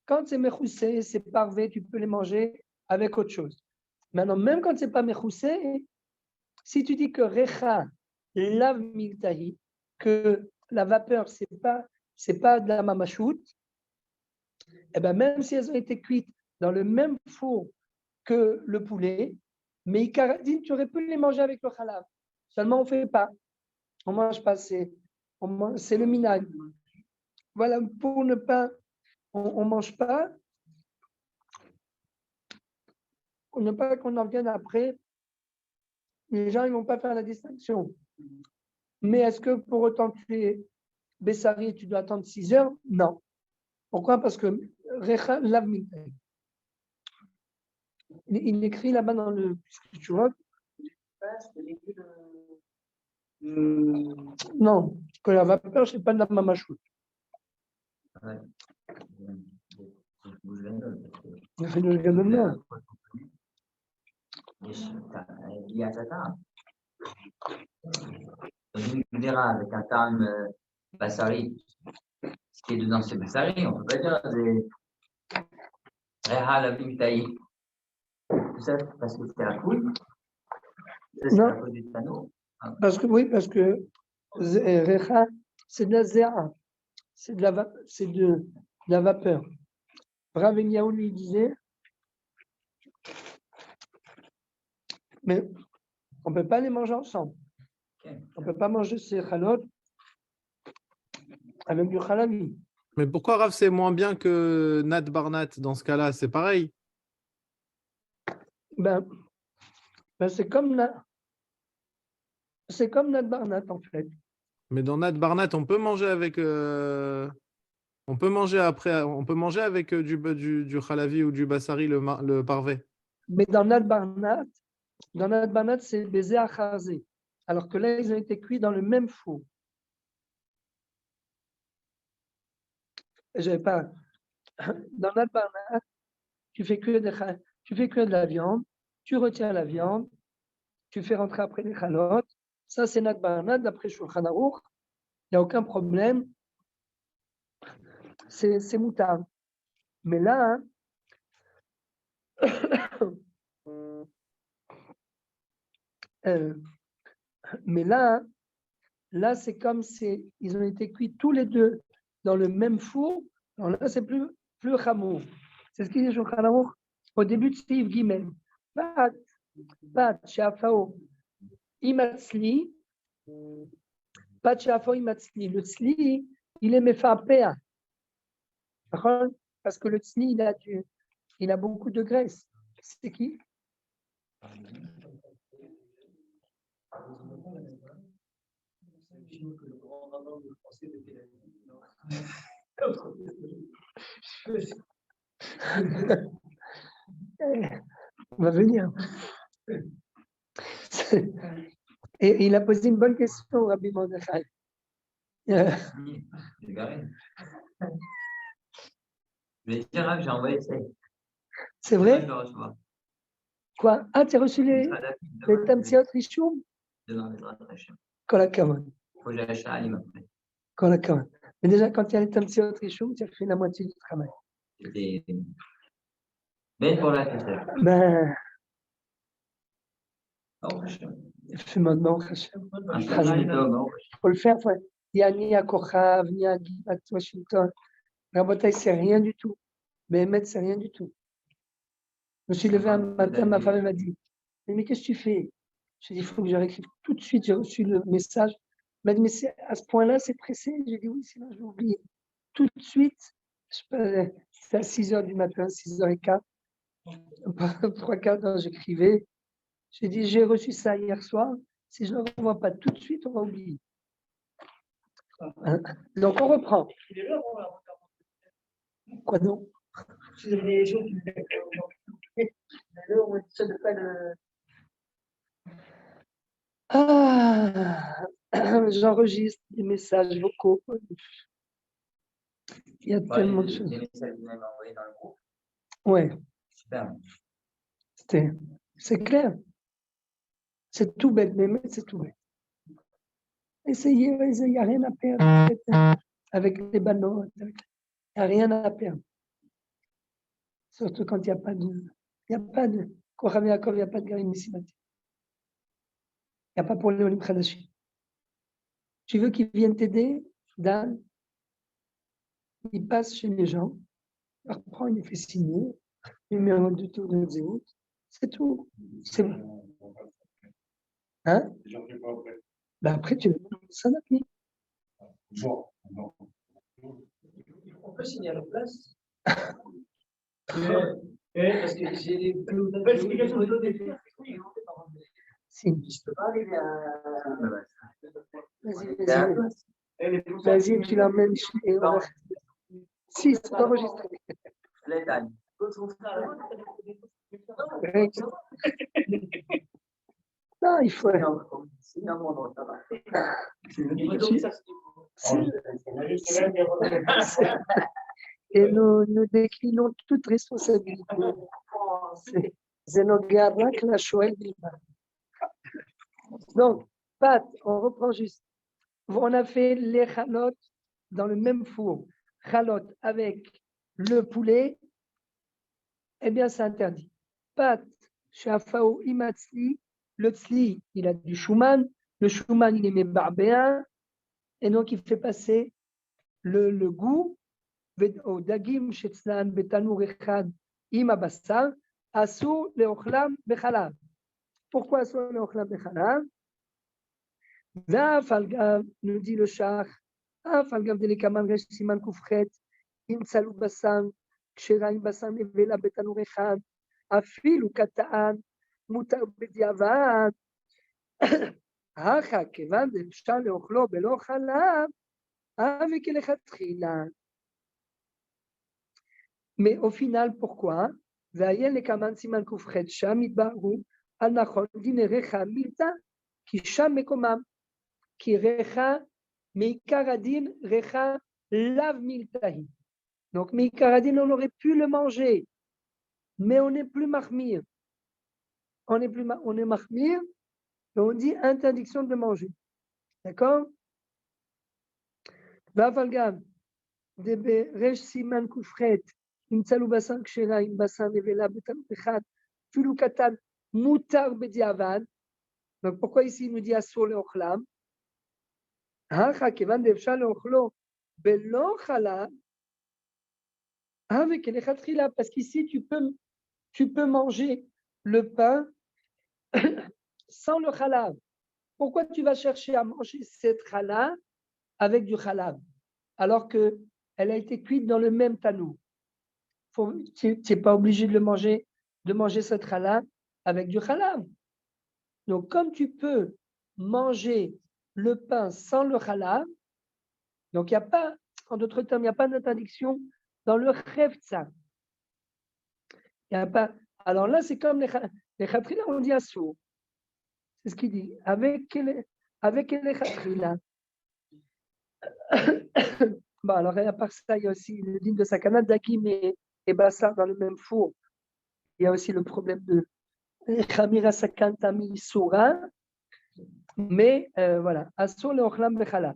[SPEAKER 1] Quand c'est mechoussé, c'est parvé, tu peux les manger avec autre chose. Maintenant, même quand ce n'est pas mechoussé, si tu dis que recha lav miltahi, que la vapeur, ce n'est pas de la mamachout, eh ben même si elles ont été cuites dans le même four que le poulet, mais ikaradine, tu aurais pu les manger avec le halal. Seulement, on ne fait pas. On ne mange pas, c'est le minag. Voilà, pour ne pas, on ne mange pas, pour ne pas qu'on en vienne après, les gens ne vont pas faire la distinction. Mais est-ce que pour autant que tu es Bessari, tu dois attendre 6 heures? Non. Pourquoi? Parce que Recha lav mintaï. Il écrit là-bas dans le Shuvot. Non, que la vapeur, ce n'est pas de la mamachout.
[SPEAKER 7] Ouais. Il y a Satan. On dira avec un terme Bassari, ce qui est dedans c'est Bassari, on ne peut pas dire c'est Reha la Vimtaï. Tout ça parce que c'est la poule. Ça c'est la cause du panneau.
[SPEAKER 1] Parce que oui, parce que Recha, c'est de la zéa, c'est de la vapeur. Rav Eliyahu lui disait, mais on ne peut pas les manger ensemble.
[SPEAKER 7] Okay.
[SPEAKER 1] On ne peut pas manger ces chalot avec du halali.
[SPEAKER 4] Mais pourquoi Rav c'est moins bien que Nat Barnat dans ce cas-là? C'est pareil.
[SPEAKER 1] Ben c'est comme Nat Barnat en fait.
[SPEAKER 4] Mais dans Nat Barnat, on peut manger avec. On peut manger après. On peut manger avec du halavi ou du bassari, le parvé.
[SPEAKER 1] Mais dans Nat Barnat, c'est baiser à chazé. Alors que là, ils ont été cuits dans le même four. J'avais pas. Dans Nat Barnat, tu fais cuire de la viande, tu retiens la viande, tu fais rentrer après les chalotes. Ça, c'est Nat Barnat, d'après Shulchan Aruch. Il n'y a aucun problème. C'est moutard. Mais là, là, c'est comme ils ont été cuits tous les deux dans le même four. Alors là, c'est plus chameau. C'est ce qu'il dit Shulchan Aruch au début de Steve Gimel. Pat, Shafao, Imatzli. Pat, Shafao, Imatzli. Le tzli, il est mefapéa. Parce que le tzli, il a beaucoup de graisse. C'est qui? On va venir. Et il a posé une bonne question, Rabbi Mordechai.
[SPEAKER 7] J'ai envoyé ça.
[SPEAKER 1] C'est vrai? Quoi? Ah, tu as reçu les Tamsiot Rishum? Kol hakavod.
[SPEAKER 7] Faut que j'achète un livre après.
[SPEAKER 1] Kol hakavod. Mais déjà, quand il y a les Tamsiot Rishum, tu as fait la moitié du travail.
[SPEAKER 7] C'était belle pour la tête.
[SPEAKER 1] Ben,
[SPEAKER 7] Oh,
[SPEAKER 1] fais maintenant, Hachem.
[SPEAKER 7] il
[SPEAKER 1] Faut le faire. Il n'y a ni à Kochav, ni à Givat Washington. Rabotai, c'est rien du tout. Mais Emet, c'est rien du tout. Je me suis levé un matin, ma femme m'a dit, mais qu'est-ce que tu fais? J'ai dit, il faut que je réécrive. Tout de suite, j'ai reçu le message. Elle m'a dit, mais à ce point-là, c'est pressé. J'ai dit, oui, sinon je vais oublier. Tout de suite, c'est à 6 h du matin, 6h15. 3/4 j'écrivais. J'ai dit, j'ai reçu ça hier soir. Si je ne le revois pas tout de suite, on va oublier. Donc, on reprend. Quoi non?
[SPEAKER 6] C'est des choses qui là, on essaie de faire le.
[SPEAKER 1] Ah, j'enregistre des messages vocaux. Il y a tellement de choses.
[SPEAKER 7] Des messages que vous m'avez envoyés dans le groupe.
[SPEAKER 1] Ouais,
[SPEAKER 7] Super.
[SPEAKER 1] c'est clair. C'est tout bête, mais c'est tout bête. Essayez, il n'y a rien à perdre avec les ballons. Il n'y a rien à perdre. Surtout quand il n'y a pas de. Il n'y a pas de. Kohav Yaakov, il n'y a pas de Garim Missimati. Il n'y a pas pour les Olim Khadashim. Tu veux qu'ils viennent t'aider, Dan, il passe chez les gens, il leur prend, il les fait signer, numéro de tour de Zéhout, c'est tout. C'est bon. Hein? Ben après, tu le mets dans le Sanapni.
[SPEAKER 6] On peut signer à leur place. Parce que j'ai des explications de l'autre.
[SPEAKER 1] Si.
[SPEAKER 6] Je peux pas arriver à.
[SPEAKER 1] Vas-y, tu l'emmènes chez. Si, c'est enregistré. Non, il faut. Et nous déclinons toute responsabilité. C'est nos gardes que la Shoel Bilba. Donc, Pat, on reprend juste. On a fait les chalotes dans le même four. Chalotes avec le poulet, eh bien, c'est interdit. Pat, shafao imatzli, le tzli, il a du chouman, le chouman, il est mébarbéen, et donc il fait passer le goût au dagim shetzlan betanour echad im abassar, asur leochlam bechalav. Pourquoi asur leochlam bechalav? nous dit le Shach, Falgav de Lekaman Resh Siman Koufret, Im Tsalou Bassam, Kshera Im Bassam Evela Betanur Echad, Afilu Kataan, Mutar Bediavad, Hacha Kevan de Shal Leochlo Belo Chalav, avec Elechatchila. Mais au final, pourquoi? Vayel Lekaman Siman Koufret, Sham Idbaru, Al Nachon, Dinerecha Milta, Ki Sham Mekomam. Qui recha meikaradin recha lav miltahi. Donc meikaradin, on aurait pu le manger, mais on n'est plus mahmir. On est mahmir, et on dit interdiction de manger. D'accord? Vavalgam, debe resh siman kufret, im tsalou basan kshera, im basan nevela betam pechat, filu katan mutar bediavad. Donc pourquoi ici il nous dit asur le ochlam? Parce qu'ici, tu peux manger le pain sans le halal. Pourquoi tu vas chercher à manger cette halal avec du halal alors qu'elle a été cuite dans le même tanou? Tu n'es pas obligé de manger cette halal avec du halal. Donc, comme tu peux manger le pain sans le halal, donc il n'y a pas, en d'autres termes, il n'y a pas d'interdiction dans le chefza. Il y a pas. Alors là, c'est comme les chatrila, on dit assour. C'est ce qu'il dit. Avec les chatrila. Bon, alors à part ça, il y a aussi le din de sakana, dagim et bassar dans le même four. Il y a aussi le problème de chamira sakantami soura. Mais voilà, assour le ochlam bechala.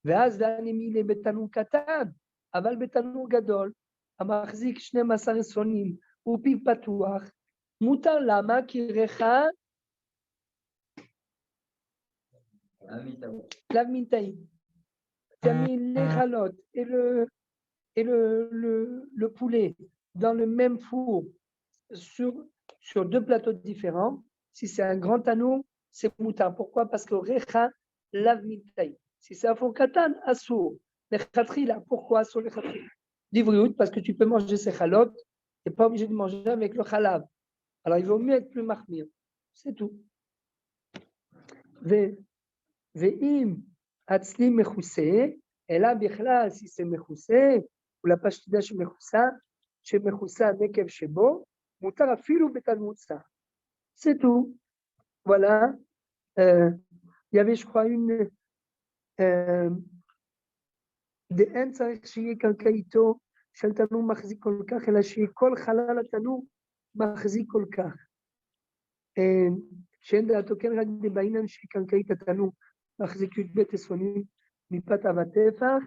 [SPEAKER 1] ואז דני לבתנור קטן, אבל בתנור גדול, המחזיק 12 עשרונים ופיו פתוח, מותר למה? כי ריחה לאו מינטאים. Tu as mis les chalotes et le poulet dans le même four sur deux plateaux différents. Si c'est un grand anneau, c'est moutar. Pourquoi? Parce que recha lav mintay. Si c'est un four katan, assour. Les khatrila, pourquoi assour les khatrila? Divriout, parce que tu peux manger ces chalotes, tu n'es pas obligé de manger avec le chalav. Alors il vaut mieux être plus mahmir. C'est tout. Ve'im atzli mechoussé, et là, bichlal, si c'est mechoussé, ou la pastida chez mechoussa, שמכוסה נקב שבו, מותר אפילו בתלמוד-סה. C'est tout. Voilà. Il y avait, je crois, une דאין צריך שיהיה קרקעיתו של תנור מחזיק כל כך, אלא שיהיה כל חלל התנור מחזיק כל כך. שאין דעתו כן רק בעניין שקרקעית התנור מחזיק י"ב עשרונים מפת הטפח,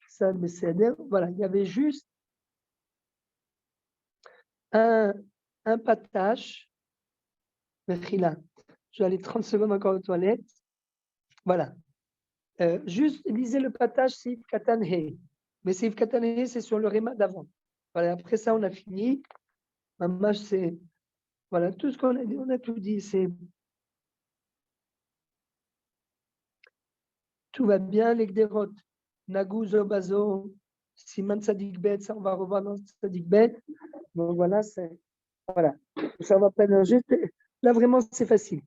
[SPEAKER 1] ça בסדר. Voilà, il y avait juste un patache, Mechila. Je vais aller 30 secondes encore aux toilettes. Voilà. Juste, lisez le patache, Seif Katan He. Mais Seif Katan He, c'est sur le réma d'avant. Voilà, après ça, on a fini. Mamash, c'est. Voilà, tout ce qu'on a dit, on a tout dit. C'est. Tout va bien, les Gderot. Nagouzo, Bazo, Siman Sadik Bet, ça, on va revoir dans Sadik Bet. Donc voilà, c'est. Voilà. Ça va pas. Là, vraiment, c'est facile.